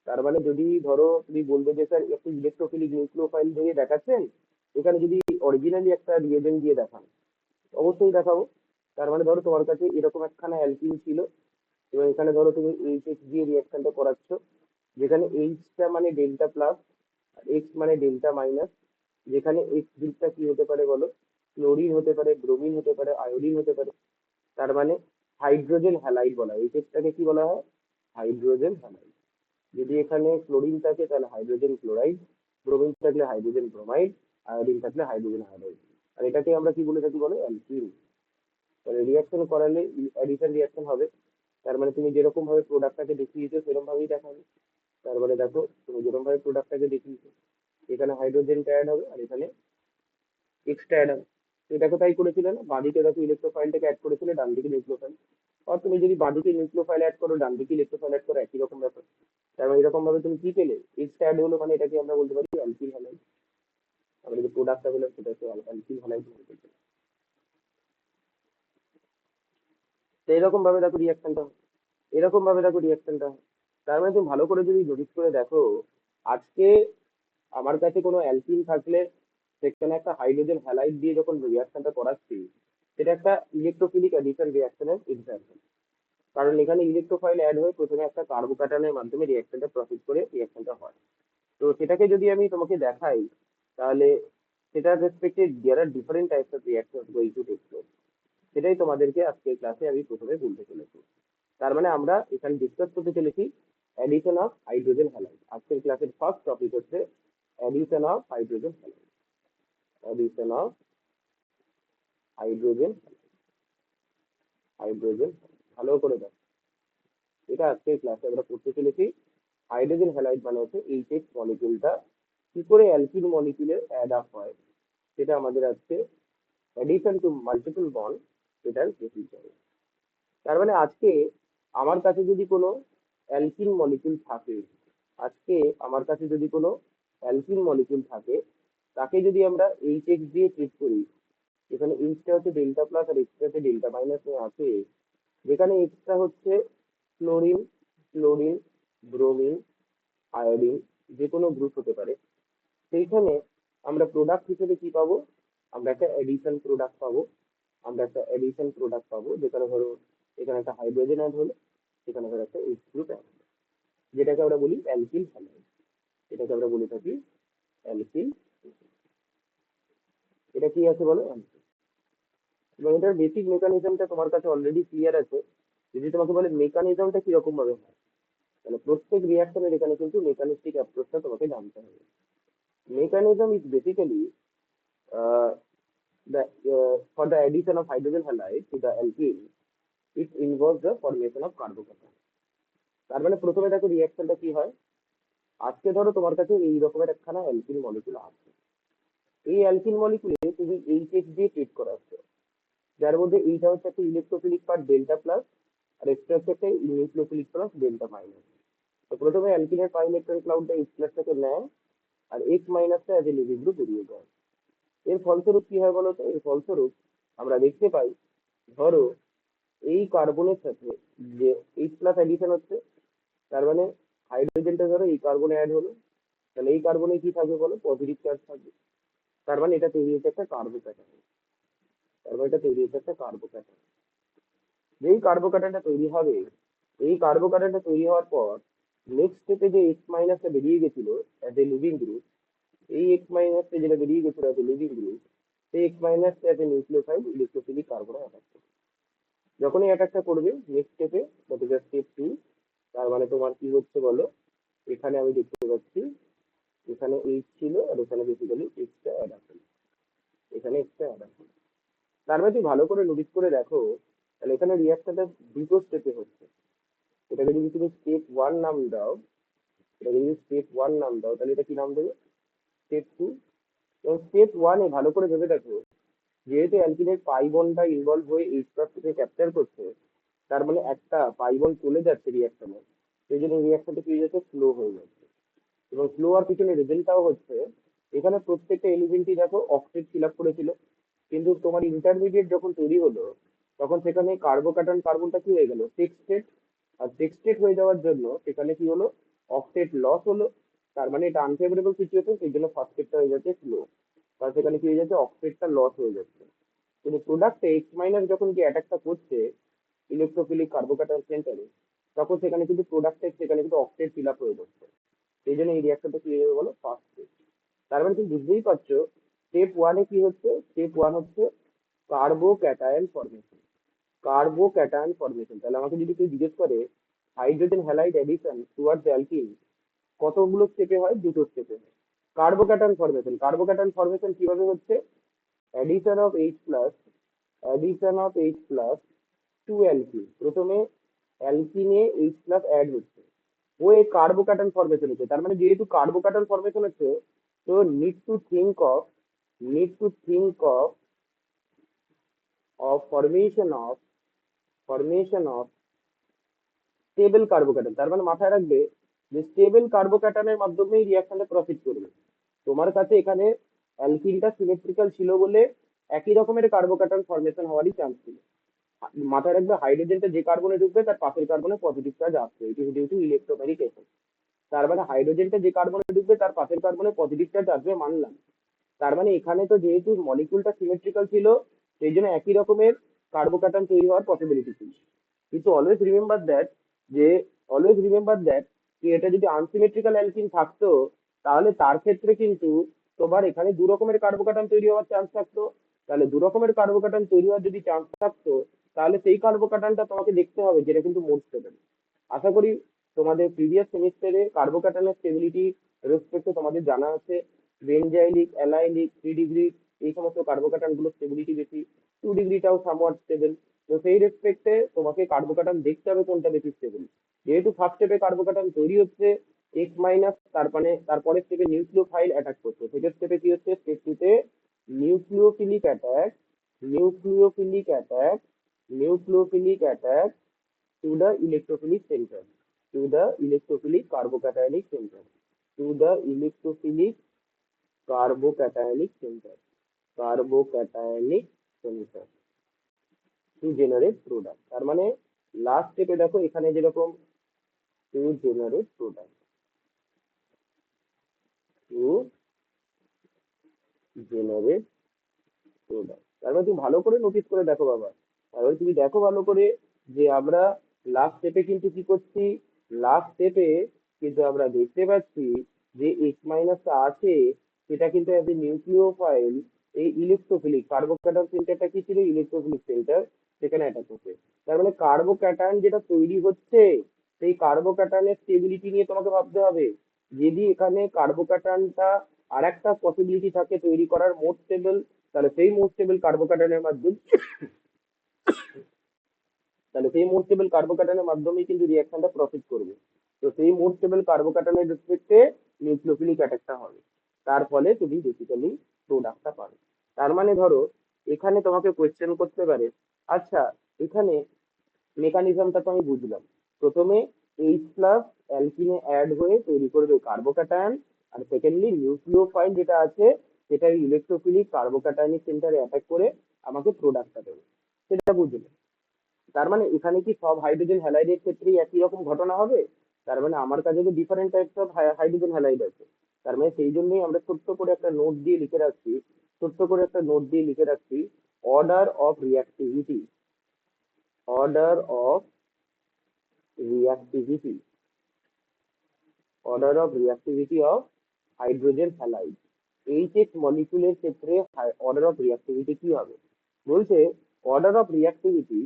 তার মানে যদি ধরো তুমি বলবে যে স্যার একটু ইলেকট্রোফিলিক নিউক্লিওফাইল দিয়ে দেখাচ্ছেন, এখানে যদি অরিজিনালি একটা রিয়েজেন্ট দিয়ে দেখান, অবশ্যই দেখাবো। তার মানে ধরো তোমার কাছে এরকম একখানা অ্যালকিন ছিল, এবং এখানে ধরো তুমি এইচ দিয়ে রিয়াকশনটা করাচ্ছ, যেখানে এইচটা মানে ডেল্টা প্লাস আর এক্স মানে ডেল্টা মাইনাস। যেখানে এক্স গ্রুপটা কি হতে পারে বলো, ক্লোরিন হতে পারে, ব্রোমিন হতে পারে, আয়োডিন হতে পারে। তার মানে হাইড্রোজেন হ্যালাইড বলা হয়, এইচটাকে কি বলা হয়, হাইড্রোজেন হ্যালাইড। যদি এখানে ক্লোরিন থাকে তাহলে হাইড্রোজেন ক্লোরাইড, ব্রোমিন থাকলে হাইড্রোজেন ব্রোমাইড, আয়োডিন থাকলে হাইড্রোজেন আয়োডাইড। আর এটাকে আমরা কি বলে থাকি বলো, অ্যালকিন। তাহলে রিয়াকশন করালে অ্যাডিশন রিয়াকশন হবে। তার মানে তুমি যেরকম ভাবে প্রোডাক্টটাকে দেখিয়েছো সেরকম ভাবেই দেখাবে। তার মানে দেখো তুমি যেরকম ভাবে প্রোডাক্টটাকে দেখিয়েছো, এখানে হাইড্রোজেনটা অ্যাড হবে আর এখানে এক্সট্রা অ্যাড হবে। তো এটাকে তাই করেছিল না, বাঁদিকে দেখো ইলেকট্রোফাইলটাকে অ্যাড করেছিলে, ডান দিকে নিউক্লিওফাইল। আর তুমি যদি বাঁদিকে নিউক্লিওফাইল অ্যাড করো, ডান দিকে ইলেকট্রোফাইল অ্যাড করো, একই রকম ব্যাপার। তার মানে এরকম ভাবে তুমি কি পেলে, এক্সট্রা অ্যাড হলো, মানে এটাকে আমরা বলতে পারি অ্যালকিল হ্যালাইড। আমরা যে প্রোডাক্টটা পেলাম সেটা হচ্ছে অ্যালকিল হ্যালাইড বলতে পারি। তো এরকম ভাবে দেখো রিয়াকশনটা, এরকম ভাবে দেখো রিয়াকশনটা। তার মানে তুমি ভালো করে যদি নোটিস করে দেখো, আজকে আমার কাছে কোনো অ্যালকিন থাকলে সেখানে একটা হাইড্রোজেন হ্যালাইড দিয়ে যখন রিয়াকশনটা করাচ্ছি, সেটা একটা ইলেকট্রোফিলিক অ্যাডিশন রিয়াকশনের এক্সাম্পল। কারণ এখানে ইলেকট্রোফাইল অ্যাড হয়ে প্রথমে একটা কার্বোক্যাটায়নের মাধ্যমে রিয়াকশনটা প্রসেস করে রিয়াকশনটা হয়। তো সেটাকে যদি আমি তোমাকে দেখাই, তাহলে সেটার রেসপেক্টে there are different types of reaction going to take place. সেটাই তোমাদেরকে আজকের ক্লাসে আমি প্রথমে বলতে চলেছি। তার মানে আমরা এখানে ডিসকাস করতে চলেছি অ্যাডিশন অফ হাইড্রোজেন হ্যালাইড। আজকের ক্লাসের ফার্স্ট টপিক হচ্ছে addition of hydrogen halide, addition of hydrogen, hydrogen. ভালো করে দেখো, এটা আজকের ক্লাসে আমরা পড়তে চলেছি। হাইড্রোজেন হ্যালাইড মানে হচ্ছে এইচএইচ মলিকিউলটা কি করে অ্যালকিল মলিকিউলে অ্যাড আপ হয়, সেটা আমাদের আজকে অ্যাডিশন টু মাল্টিপল বন্ড, সেটার বেসিস হবে। তার মানে আজকে আমার কাছে যদি কোনো অ্যালকিন মলিকিউল থাকে, আজকে আমার কাছে যদি কোনো অ্যালকিন মলিকিউল থাকে, তাকে যদি আমরা এইচ এক্স দিয়ে ট্রিট করি, এখানে এইচটা হচ্ছে ডেল্টা প্লাস আর এক্সটা হচ্ছে ডেল্টা মাইনাস আছে, যেখানে এক্সটা হচ্ছে ক্লোরিন, ক্লোরিন, ব্রোমিন, আয়োডিন, যে কোনো গ্রুপ হতে পারে। সেইখানে আমরা প্রোডাক্ট হিসেবে কি পাবো, আমরা একটা এডিশন প্রোডাক্ট পাবো। আমরা একটা এডিশন প্রোডাক্ট পাবো, যেখানে ধরো এখানে একটা হাইড্রোজেন অ্যাড হলো, এখানে ধরো একটা এইচ গ্রুপ অ্যাড হলো, যেটাকে আমরা বলি অ্যালকিল হ্যালাইড। এটাকে আমরা বলে থাকি অ্যালকিল। এটা কি আছে বলো, অ্যালকিল। এবং এটার বেসিক মেকানিজমটা তোমার কাছে অলরেডি ক্লিয়ার আছে। যদি তোমাকে বলে মেকানিজমটা কিরকম ভাবে হয়, তাহলে প্রত্যেক রিয়াকশনের এখানে কিন্তু মেকানিস্টিক অ্যাপ্রোচটা তোমাকে জানতে হবে। Mechanism is basically the for the addition of hydrogen halide to the alkene, it involves the formation of carbocation. তার মানে প্রথমে দেখো রিয়াকশনটা কি হয়। আজকে ধরো তোমার কাছে এই রকমের একখানা অ্যালকিন মলিকুল আছে, এই অ্যালকিন মলিকুলে তুমি এইচএক্স দিয়ে ট্রিট করাচ্ছো, যার মধ্যে এইটা হচ্ছে একটা ইলেকট্রোফিলিক পার্ট ডেল্টা প্লাস আর এক্সট্রা হচ্ছে একটা নিউক্লিওফিলিক প্লাস ডেল্টা মাইনাস। তো প্রথমে অ্যালকিনের পাই ইলেকট্রন ক্লাউডটা এইচ প্লাসটাকে নেয় আর এক্স মাইনাসটা অ্যাজ এ লিভিং গ্রুপ বেরিয়ে যায়। এর ফলস্বরূপ কি হয় বলতো, এর ফলস্বরূপ আমরা দেখতে পাই, ধরো এই কার্বনের সাথে যে এইচ প্লাস অ্যাডিশন হচ্ছে, তার মানে হাইড্রোজেনটা ধরো এই কার্বনে অ্যাড হলো, তাহলে এই কার্বনে কি থাকবে বলো, পজিটিভ চার্জ থাকবে। তার মানে এটা তৈরি হচ্ছে একটা কার্বোক্যাটায়ন। তার মানে এটা তৈরি হচ্ছে একটা কার্বোক্যাটায়ন। যেই কার্বোক্যাটায়নটা তৈরি হবে, এই কার্বোক্যাটায়নটা তৈরি হওয়ার পর নেক্সট স্টেপে যে এক্স মাইনাসটা বেরিয়ে গেছিল অ্যাজ এ লিভিং গ্রুপ, এই এক্স মাইনাসটা যেটা বেরিয়ে গেছিল অ্যাজ এ লিভিং গ্রুপ, সেই এক্স মাইনাসটা অ্যাজ এ নিউক্লিওফাইল ইলেকট্রোফিলিক কার্বনে অ্যাটাক করে। যখনই অ্যাটাকটা করবে নেক্সট স্টেপে, দ্যাট ইজ স্টেপ 2, তার মানে তোমার কি হচ্ছে বলো, এখানে আমি দেখতে পাচ্ছি এখানে এইচ ছিল আর এখানে বেসিক্যালি এক্সট্রা অ্যাড আছে, এখানে এক্সট্রা অ্যাড আছে। তার মানে তুই ভালো করে নোটিস করে দেখো, তাহলে এখানে রিয়াকশনটা দুটো স্টেপে হচ্ছে। এটাকে যদি তুমি স্টেপ 1 নাম দাও, এটাকে যদি স্টেপ 1 নাম দাও, তাহলে এটা কি নাম দেবে, স্টেপ 2। এবং স্টেপ 1 এ ভালো করে ভেবে দেখো, যেহেতু অ্যালকিনের পাই বন্ডটা ইনভলভ হয়ে এইচ প্লাস থেকে ক্যাপচার করছে, তার মানে একটা পাই বন্ড চলে যাচ্ছে রিয়াকশনে, সেই জন্য রিয়াকশনটা কি হয়ে যাচ্ছে, স্লো হয়ে যাচ্ছে। এবং স্লো হওয়ার পিছনে রেজাল্টটাও হচ্ছে, এখানে প্রত্যেকটা এলিমেন্টই দেখো অক্টেট ফিল আপ করেছিল, কিন্তু তোমার ইন্টারমিডিয়েট যখন তৈরি হলো, তখন সেখানে কার্বোক্যাটায়ন কার্বনটা কি হয়ে গেল, সেক্সটেট। আর সেক্সটেট হয়ে যাওয়ার জন্য সেখানে কি হলো, অক্টেট লস হলো। তার মানে এটা আনফেভারেবল সিচুয়েশন, সেই জন্য ফসফেটটা হয়ে যাচ্ছে স্লো। তার সেখানে কি হয়ে যাচ্ছে, অক্টেটটা লস হয়ে যাচ্ছে। কিন্তু প্রোডাক্টে এক্স মাইনাস যখন কি অ্যাটাকটা করছে ইলেকট্রোফিলিক কার্বোক্যাটায়ন সেন্টারে, তখন সেখানে কিন্তু প্রোডাক্টের সেখানে কিন্তু অক্টেট ফিল আপ হয়ে যাচ্ছে। সেই জন্য এই রিয়াকশনটা কি হয়ে যাবে বলো, ফার্স্ট স্টেপ। তার মানে তুমি বুঝতেই পারছো, স্টেপ 1 এ কি হচ্ছে, স্টেপ 1 হচ্ছে কার্বোক্যাটায়ন ফর্মেশন। কার্বোক্যাটায়ন ফর্মেশন, তাহলে আমাকে যদি কেউ জিজ্ঞেস করে hydrogen halide addition towards alkyne কতগুলো স্টেপে হয়, দুটো স্টেপে হয়। কার্বোক্যাটায়ন ফর্মেশন, কার্বোক্যাটায়ন ফর্মেশন কিভাবে হচ্ছে, addition of H plus, addition of H plus to alkene. প্রথমে অ্যালকিনে এইচ প্লাস অ্যাড হচ্ছে, ও এই কার্বোক্যাটায়ন ফর্মেশন হচ্ছে। তার মানে যেহেতু কার্বোক্যাটায়ন ফর্মেশন হচ্ছে, তো need to think of formation of stable carbocation. তার মানে মাথায় রাখবে যে স্টেবল কার্বোক্যাটায়নের মাধ্যমেই রিয়াকশনটা প্রসিড করবে। তোমার কাছে এখানে অ্যালকিনটা সিমেট্রিক্যাল ছিল বলে একই রকমের কার্বোক্যাটায়ন ফর্মেশন হওয়ারই চান্স ছিল। মাথায় রাখবে হাইড্রোজেনটা যে কার্বনে ঢুকবে তার পাশের কার্বনে পজিটিভ চার্জ আসবে, it is due to electromeric effect. তার মানে হাইড্রোজেনটা যে কার্বনে ঢুকবে তার পাশের কার্বনে পজিটিভ চার্জ আসবে, মানলাম। তার মানে এখানে তো যেহেতু মলিকিউলটা সিমেট্রিক্যাল ছিল, সেই জন্য একই রকমের কার্বোক্যাটায়ন তৈরি হওয়ার পসিবিলিটি ছিল। কিন্তু যে অলওয়েজ রিমেম্বার দ্যাট কি এটা যদি আনসিমেট্রিক্যাল অ্যালকিন থাকতো, তাহলে তার ক্ষেত্রে কিন্তু তোমার এখানে দু রকমের কার্বোক্যাটায়ন তৈরি হওয়ার চান্স থাকতো। তাহলে দু রকমের কার্বোক্যাটায়ন তৈরি হওয়ার যদি চান্স থাকতো, তাহলে সেই কার্বোক্যাটায়নটা তোমাকে দেখতে হবে যেটা কিন্তু মোর স্টেবল। আশা করি তোমাদের প্রিভিয়াস সেমিস্টারে কার্বোক্যাটায়নের স্টেবিলিটি রেসপেক্টে তোমাদের জানা আছে। বেনজাইলিক, অ্যালাইলিক, 3 ডিগ্রি, এই সমস্ত কার্বোক্যাটায়ন গুলো স্টেবিলিটি বেশি, 2 ডিগ্রিটাও সামওয়াট স্টেবল। তো সেই রেসপেক্টে তোমাকে কার্বোক্যাটায়ন দেখতে হবে কোনটা বেশি স্টেবল। যেহেতু ফার্স্ট স্টেপে কার্বোক্যাটায়ন তৈরি হচ্ছে এক্স মাইনাস, তার মানে তারপরে স্টেপে নিউক্লিওফাইল অ্যাটাক করছে। সেকেন্ড স্টেপে কি হচ্ছে, স্টেপ 2 তে nucleophilic attack, nucleophilic attack, nucleophilic attack to the electrophilic center, to the electrophilic carbocationic center, to the electrophilic carbocationic center, carbocationic center to generate product। তার মানে লাস্ট স্টেপে দেখো এখানে যেরকম to generate product, to generate product। তার মানে তুমি ভালো করে নোটিস করে দেখো বাবা, তাহলে তুমি দেখো ভালো করে যে আমরা লাস্ট স্টেপে কিন্তু কি করছি, লাস্ট স্টেপে কিন্তু আমরা দেখতে পাচ্ছি যে এক্স মাইনাসটা আছে, সেটা কিন্তু অ্যাজ এ নিউক্লিওফাইল এই ইলেকট্রোফিলিক কার্বোক্যাটায়ন সেন্টারটা কি ছিল, ইলেকট্রোফিলিক সেন্টার, সেখানে অ্যাটাক করছে। তার মানে কার্বোক্যাটায়ন যেটা তৈরি হচ্ছে, সেই কার্বোক্যাটায়নের স্টেবিলিটি নিয়ে তোমাকে ভাবতে হবে। যদি এখানে কার্বোক্যাটায়নটা আর একটা পসিবিলিটি থাকে তৈরি করার মোর স্টেবল, তাহলে সেই মোর স্টেবল কার্বোক্যাটায়নের মাধ্যমে, তাহলে সেই মোর স্টেবল কার্বোক্যাটায়নের মাধ্যমেই কিন্তু রিয়াকশনটা প্রসিড করবে। তো সেই মোর স্টেবল কার্বোক্যাটায়নের রেসপেক্টে নিউক্লিওফিলিক অ্যাটাকটা হবে, তার ফলে তুমি বেসিক্যালি প্রোডাক্টটা পাবে। তার মানে ধরো এখানে তোমাকে কোয়েশ্চেন করতে পারে, আচ্ছা এখানে মেকানিজমটা তো আমি বুঝলাম, প্রথমে এইচ প্লাস অ্যালকিনে অ্যাড হয়ে তৈরি করবে কার্বোক্যাটায়ন, আর সেকেন্ডলি নিউক্লিওফাইল যেটা আছে সেটা ইলেকট্রোফিলিক কার্বোক্যাটায়নিক সেন্টারে অ্যাটাক করে আমাকে প্রোডাক্টটা দেবে, সেটা বুঝলে। তার মানে এখানে কি সব হাইড্রোজেন হ্যালাইডের ক্ষেত্রেই একই রকম ঘটনা হবে? তার মানে আমার কাছে তো different types of hydrogen halide আছে। তার মানে সেই জন্যই আমরা ছোট্ট করে একটা নোট দিয়ে লিখে রাখছি, ছোট্ট করে একটা নোট দিয়ে লিখে রাখছি, order of reactivity, order of reactivity, order of reactivity of hydrogen halide. HS মলিকুলের ক্ষেত্রে অর্ডার অফ রিঅ্যাক্টিভিটি কি হবে, বলছে অর্ডার অফ রিঅ্যাক্টিভিটি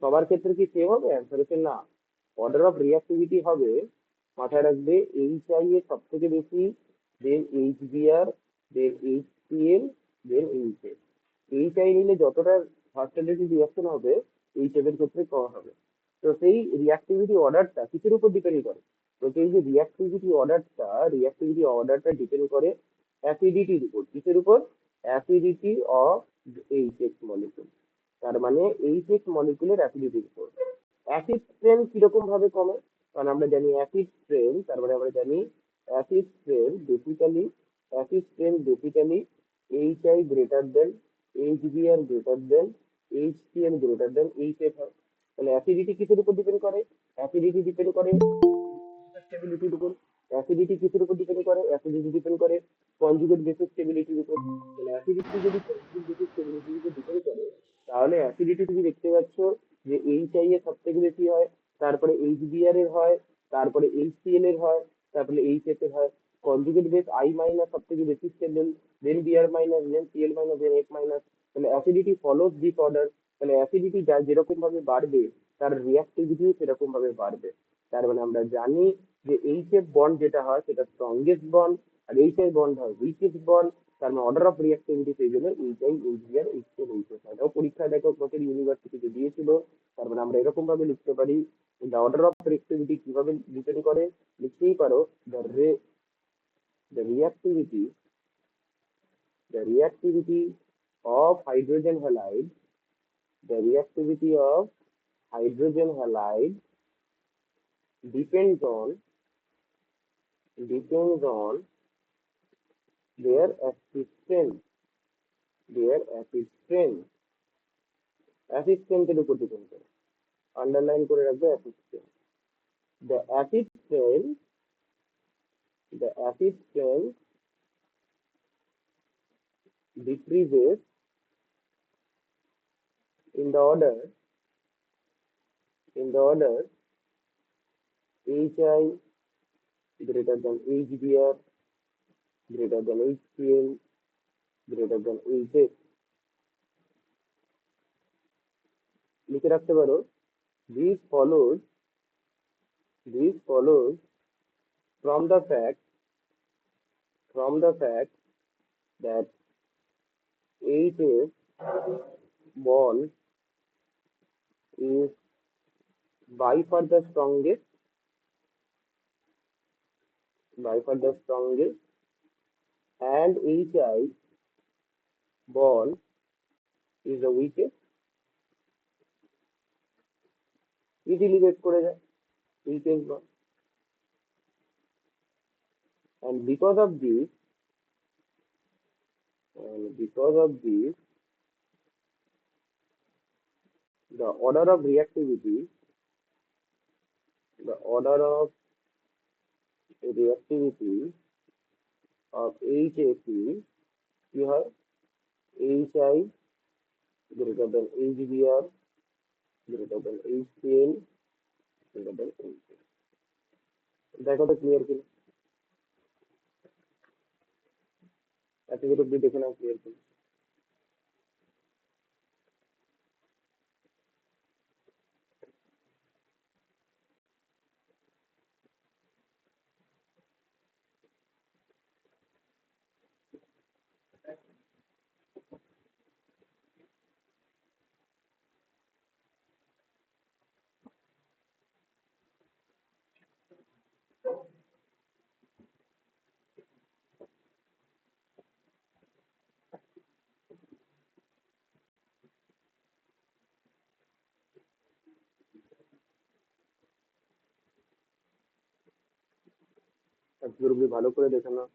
সবার ক্ষেত্রে কি সেম হবে? অ্যান্সার হচ্ছে না। অর্ডার অফ রিঅ্যাক্টিভিটি হবে, মাথায় রাখবে, এইচ আই এর সব থেকে বেশি, then H B R, then H C L, then H F. H I নিলে যতটা ফার্স্ট রিয়াকশন হবে, এইচ এফ এর ক্ষেত্রে কম হবে। তো সেই রিঅ্যাক্টিভিটি অর্ডারটা কিসের উপর ডিপেন্ড করে? তো সেই যে রিঅ্যাক্টিভিটি অর্ডারটা ডিপেন্ড করে অ্যাসিডিটির উপর। কিসের উপর? Acidity of H x molecule. তার মানে এইচ এক্স মলিকুলের অ্যাসিডিটির উপর। অ্যাসিড স্ট্রেন কিরকম ভাবে কমে? কারণ আমরা জানি অ্যাসিড স্ট্রেন, তার মানে আমরা জানি acid strength basically H I greater than, H B R greater than, H C L greater than H F হয়। তাহলে অ্যাসিডিটি কিসের উপর ডিপেন্ড করে? অ্যাসিডিটি ডিপেন্ড করে স্টেবিলিটির উপর। অ্যাসিডিটি কিসের উপর ডিপেন্ড করে? অ্যাসিডিটি ডিপেন্ড করে কনজুগেট বেসিস স্টেবিলিটির উপর। তাহলে অ্যাসিডিটি যদি কনজুগেট বেসিস স্টেবিলিটির উপর ডিপেন্ড করে, তাহলে অ্যাসিডিটি তুমি দেখতে পাচ্ছ যে এইচ আই এর সব থেকে বেশি হয়, তারপরে এইচ বি আর এর হয়, তারপরে এইচ সি এল এর হয়, তারপরে এইচ এফ এর হয়। কনজুগেট বেস আই মাইনাস সব থেকে বেশি স্টেবল, দেন বি আর মাইনাস, দেন সি এল মাইনাস, দেন এফ মাইনাস। তাহলে অ্যাসিডিটি ফলোজ দিস অর্ডার। তাহলে অ্যাসিডিটি যা যেরকম ভাবে বাড়বে, তার রিঅ্যাক্টিভিটিও সেরকম ভাবে বাড়বে। তার মানে আমরা জানি যে এইচ এফ বন্ড যেটা হয় সেটা স্ট্রংগেস্ট বন্ড, আর এইচ আই বন্ড হয় উইকেস্ট বন্ড। তার মানে অর্ডার অফ রিঅ্যাক্টিভিটি সেই জন্য H I, H B R, H L, H F হয়। এটাও পরীক্ষায় দেখো প্রত্যেক ইউনিভার্সিটিতে দিয়েছিল। তার মানে আমরা এরকম ভাবে লিখতে পারি, দ্য অর্ডার অফ রিঅ্যাক্টিভিটি কিভাবে ডিপেন্ড করে, লিখতেই পারো, দ্য রে the reactivity the reactivity of hydrogen halide the reactivity of hydrogen halide depends on depends on their acid strength, their acid strength, acid strength এর উপর ডিপেন্ড করে। Underline করে রাখবে acid strength। the acid strength the acid strength decreases in the order hi greater than hbr greater than hcl greater than hf। লিখে রাখতে পারো, this follows this follows from the fact that hf bond is by far the strongest and hi bond is the weakest। easily get করে যায় weakest bond, and because of this the order of reactivity the order of reactivity of HAC কি হয়? HI greater than HBr greater than HCl greater than HF। দেখো তো clear কিনা, এতদূর অব্দি দেখে নাও ক্লিয়ার কিনা। এতদূর অব্দি ভালো করে দেখে নাও।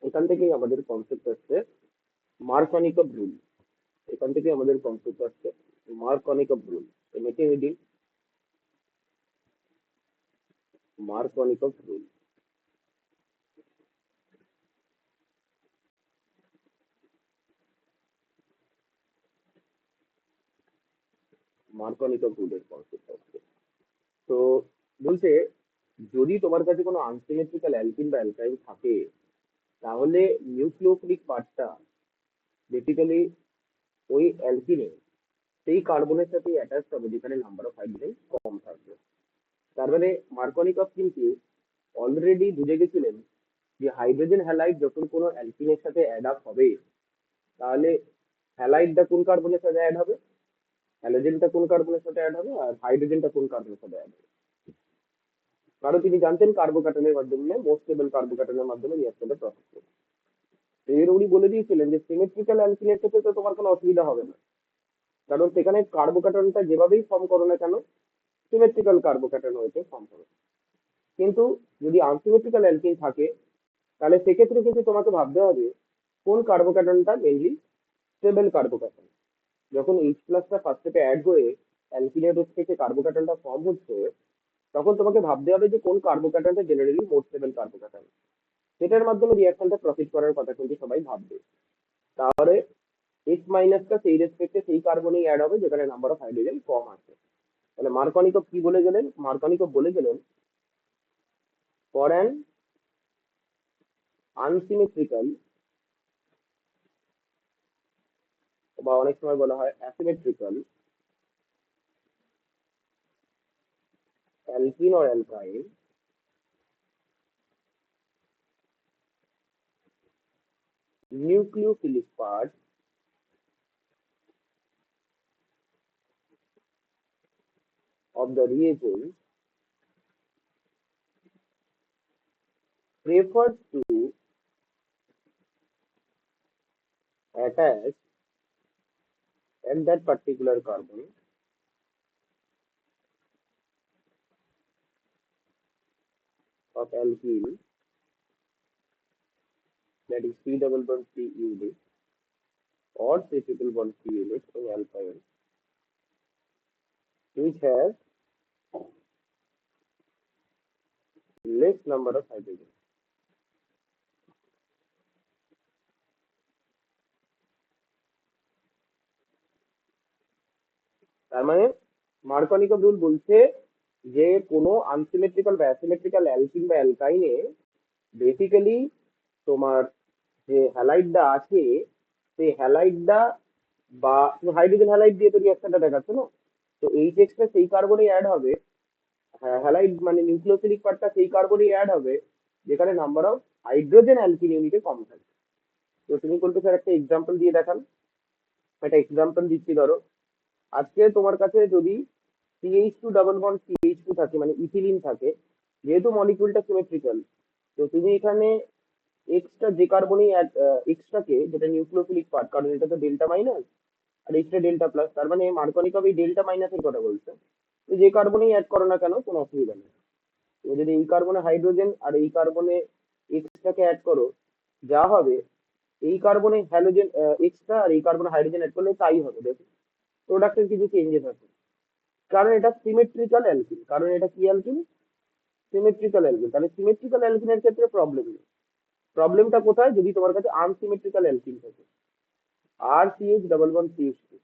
এখান থেকেই আমাদের কনসেপ্ট আসছে মার্কনিকভ রুল। এখান থেকে আমাদের কনসেপ্ট আসছে Markovnikov rule. Make a heading Markovnikov rule. Markovnikov রুলের কনসেপ্ট আসছে। তো বলছে যদি তোমার কাছে কোনো আনসিমেট্রিক্যাল অ্যালকিন বা অ্যালকাইল থাকে, তাহলে নিউক্লিওফিলিক পার্টটা বেসিক্যালি ওই অ্যালকিনে সেই কার্বনের সাথে অ্যাটাচ হবে যেখানে নাম্বার অফ হাইড্রোজেন কম থাকবে। তার মানে মার্কনিকভ কিন্তু অলরেডি বুঝে গেছিলেন যে হাইড্রোজেন হ্যালাইড যখন কোনো অ্যালকিনের সাথে অ্যাড আপ হবে, তাহলে হ্যালাইডটা কোন কার্বনের সাথে অ্যাড হবে, হ্যালোজেনটা কোন কার্বনের সাথে অ্যাড হবে, আর হাইড্রোজেনটা কোন কার্বনের সাথে অ্যাড হবে। কারণ তিনি জানতেন কার্বোক্যাটনের মাধ্যমে, মোস্ট স্টেবল কার্বোক্যাটনের মাধ্যমে রিয়াকশনটা প্রসেস করবে। তো এর উনি বলে দিয়েছিলেন যে সিমেট্রিক্যাল অ্যালকিনের ক্ষেত্রে তো তোমার কোনো অসুবিধা হবে না, কারণ সেখানে কার্বোক্যাটনটা যেভাবেই ফর্ম করো না কেন, সিমেট্রিক্যাল কার্বোক্যাটন হয়েছে ফর্ম হবে। কিন্তু যদি আনসিমেট্রিক্যাল অ্যালকিন থাকে, তাহলে সেক্ষেত্রে কিন্তু তোমাকে ভাবতে হবে কোন কার্বোক্যাটনটা মেনলি স্টেবল কার্বোক্যাটন। যখন এইচ প্লাসটা ফার্স্ট স্টেপে অ্যাড হয়ে অ্যালকিনের থেকে কার্বোক্যাটনটা ফর্ম হচ্ছে, তখন তোমাকে ভাবতে হবে যে কোন কার্বোক্যাটনটা জেনারেলি মোর স্টেবল কার্বোক্যাটন, সেটার মাধ্যমে রিয়াকশনটা প্রসিড করার কথা কিন্তু সবাই ভাববে। তাহলে এইচ মাইনাসটা সেই রেসপেক্টে সেই কার্বনেই অ্যাড হবে যেখানে নাম্বার অফ হাইড্রোজেন কম আছে। তাহলে মার্কনিকভ কি বলে গেলেন? মার্কনিকভ বলে গেলেন ফর অ্যান আনসিমেট্রিক্যাল, বা অনেক সময় বলা হয় asymmetrical alkyne or alkyne, nucleophilic part of the reagent prefers to attach at that particular carbon of alkene, that is C double bond C unit or C triple bond C unit in alkyne, which has less number of hydrogen. তার মানে Markovnikov rule বলছে যে কোনো unsymmetrical বা asymmetrical alkyne বা অ্যালকাইনে basically তোমার যে হ্যালাইডটা আছে, সেই হ্যালাইডটা বা হাইড্রোজেন হ্যালাইড দিয়ে তো রিয়াকশনটা দেখাচ্ছে না, তো এইচ এক্সটা সেই কার্বনে অ্যাড হবে, হ্যালাইড মানে নিউক্লিওফিলিক পার্টটা সেই কার্বনে অ্যাড হবে যেখানে নাম্বার অফ হাইড্রোজেন অ্যালকিন ইউনিটে কম থাকে। তো তুমি বলতে স্যার একটা এক্সাম্পল দিয়ে দেখান। একটা এক্সাম্পল দিচ্ছি, ধরো আজকে তোমার কাছে যদি CH2 থাকে মানে ইথিলিন থাকে, যেহেতু মলিকিউলটা সিমেট্রিক্যাল, তো তুমি এখানে এক্সট্রা যে কার্বনই এক্সট্রাকে, যেটা নিউক্লিওফিলিক পার্ট, কারণ এটা তো ডেল্টা মাইনাস আর এক্সট্রা ডেল্টা প্লাস, তার মানে মার্কনিকভ এই ডেল্টা মাইনাসের কথা বলছে। তো যে কার্বনেই অ্যাড করো না কেন কোনো অসুবিধা নেই। তুমি যদি এই কার্বনে হাইড্রোজেন আর এই কার্বনে এক্সট্রাকে অ্যাড করো, যা হবে এই কার্বনে হ্যালোজেন এক্সট্রা আর এই কার্বনে হাইড্রোজেন অ্যাড করলে তাই হবে, দেখো প্রোডাক্টের কিছু চেঞ্জেস আছে, কারণ এটা সিমেট্রিক্যাল অ্যালকিন। কারণ এটা কি অ্যালকিন? Symmetrical alkyne. তাহলে সিমেট্রিক্যাল অ্যালকিনের ক্ষেত্রে প্রবলেম নেই। প্রবলেমটা কোথায়? যদি তোমার কাছে আনসিমেট্রিক্যাল অ্যালকিন থাকে, আর CH double bond CH two,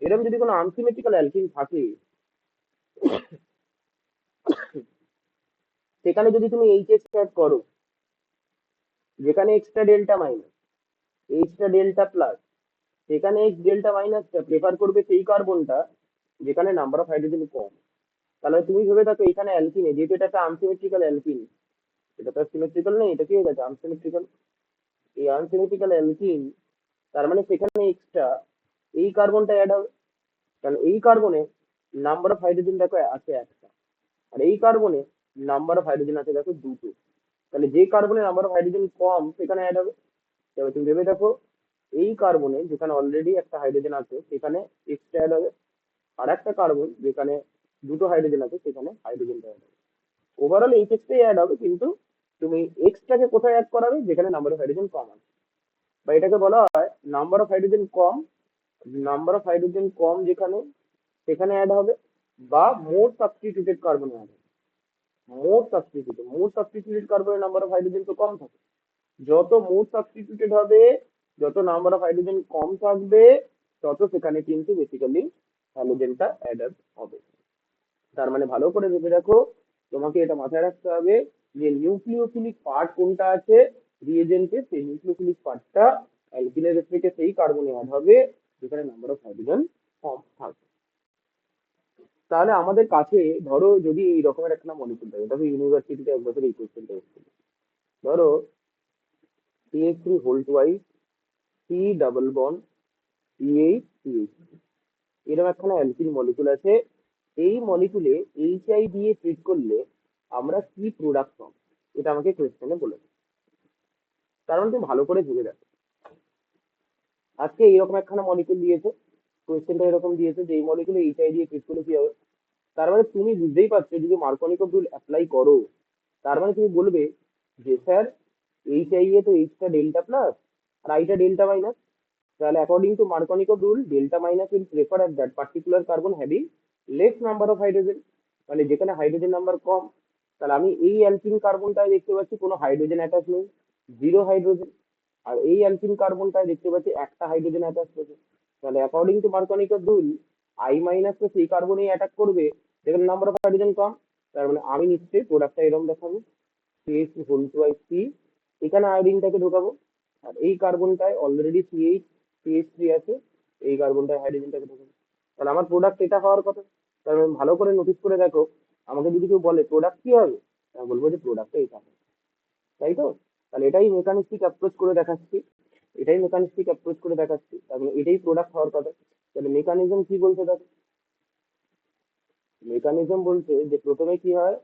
এরকম যদি কোনো আনসিমেট্রিক্যাল অ্যালকিন থাকে, সেখানে যদি তুমি এইচএস অ্যাড করো, যেখানে এক্সট্রা ডেল্টা মাইনাস এইচটা ডেল্টা প্লাস, সেখানে এক্স ডেল্টা মাইনাসটা প্রেফার করবে সেই কার্বনটা যেখানে নাম্বার অফ হাইড্রোজেন কম। তাহলে তুমি ভেবে থাকো এখানে অ্যালকিনে, যেহেতু এটা একটা আনসিমেট্রিক্যাল অ্যালকিন, এটা তো সিমেট্রিক্যাল নেই, এটা কি হয়ে গেছে আনসিমেট্রিক্যাল। এই আনসিমেট্রিক্যাল অ্যালকিন, তার মানে সেখানে এক্সট্রা এই কার্বনটা অ্যাড হবে। কারণ এই কার্বনে নাম্বার অফ হাইড্রোজেন দেখো আছে একটা, আর এই কার্বনে নাম্বার অফ হাইড্রোজেন আছে দেখো দুটো। তাহলে যে কার্বনে নাম্বার অফ হাইড্রোজেন কম সেখানে অ্যাড হবে। এবার তুমি ভেবে দেখো এই কার্বনে যেখানে অলরেডি একটা হাইড্রোজেন আছে সেখানে এক্সট্রা অ্যাড হবে, আর একটা কার্বন যেখানে দুটো হাইড্রোজেন আছে সেখানে হাইড্রোজেনটা অ্যাড হবে। ওভারঅল এইচ এক্সটাই অ্যাড হবে, কিন্তু তুমি এক্সটাকে কোথায় অ্যাড করাবে, যেখানে নাম্বার অফ হাইড্রোজেন কম আছে, বা এটাকে বলা হয় নাম্বার অফ হাইড্রোজেন কম, নাম্বার অফ হাইড্রোজেন কম যেখানে সেখানে অ্যাড হবে, বা মোর সাবস্টিটিউটেড কার্বনে অ্যাড হবে। মোর সাবস্টিটিউটেড কার্বনের নাম্বার অফ হাইড্রোজেন তো কম থাকে, যত মোর সাবস্টিটিউটেড হবে, যত নাম্বার অফ হাইড্রোজেন কম থাকবে, তত সেখানে কিন্তু বেসিক্যালি হ্যালোজেনটা অ্যাড হবে। তার মানে ভালো করে ভেবে দেখো, তোমাকে এটা মাথায় রাখতে হবে যে নিউক্লিওফিলিক পার্ট কোনটা আছে রিএজেন্টে, সেই নিউক্লিওফিলিক পার্টটা অ্যালকিনের রেসপেক্টে সেই কার্বনে অ্যাড হবে যেখানে নাম্বার অফ হাইড্রোজেন কম থাকবে। তাহলে আমাদের কাছে ধরো যদি এই রকমের একটা মলিকুল থাকে, দেখো ইউনিভার্সিটিতে এক বছর এই কোশ্চেনটা এসেছিল, ধরো CH3 whole twice C double bond CH, এরকম একখানা অ্যালকিল মলিকুল আছে। এই মলিকুলে HI দিয়ে ট্রিট করলে আমরা কি প্রোডাক্ট পাবো, এটা আমাকে কোয়েশ্চেনে বলেছে। কারণ তুমি ভালো করে ভেবে দেখো, আজকে এইরকম একখানা মলিকুল দিয়েছে, কোয়েশ্চেনটা এরকম দিয়েছে যে এই মলিকুলে HI দিয়ে ট্রিট করলে কি হবে। তার মানে তুমি বুঝতেই পারছো, যদি মার্কোনিকভ রুল অ্যাপ্লাই করো, তার মানে তুমি বলবে যে স্যার HI এ তো এইচটা ডেল্টা প্লাস আর আইটা ডেল্টা মাইনাস, তাহলে according to Markovnikov rule delta minus will prefer at that particular carbon having less number of hydrogen, মানে যেখানে হাইড্রোজেন নাম্বার কম। তাহলে আমি এই অ্যালকিন কার্বনটায় দেখতে পাচ্ছি কোনো হাইড্রোজেন অ্যাটাচ নেই, জিরো হাইড্রোজেন। আর এই অ্যালকিন কার্বনটায় দেখতে পাচ্ছি একটা হাইড্রোজেন অ্যাটাচ আছে। তাহলে according to Markovnikov rule I minus তো সেই কার্বনেই অ্যাটাক করবে যেখানে নাম্বার অফ হাইড্রোজেন কম। তার মানে আমি নিশ্চয়ই প্রোডাক্টটা এরকম দেখাবো, CH হোল টুয়াইস সি, এখানে আয়োডিনটাকে ঢোকাবো, আর এই কার্বনটায় অলরেডি CH3 আছে, এই কার্বনটায় হাইড্রোজেনটাকে ঢোকাবো। তাহলে আমার প্রোডাক্ট এটা হওয়ার কথা। তাহলে ভালো করে নোটিস করে দেখো, আমাকে যদি কেউ বলে প্রোডাক্ট কি হবে, আমি বলবো যে প্রোডাক্টটা এটা হবে, তাই তো? তাহলে এটাই মেকানিস্টিক অ্যাপ্রোচ করে দেখাচ্ছি, তাহলে এটাই প্রোডাক্ট হওয়ার কথা। তাহলে মেকানিজম কি বলছে দেখো, মেকানিজম বলছে যে প্রথমে কি হয়,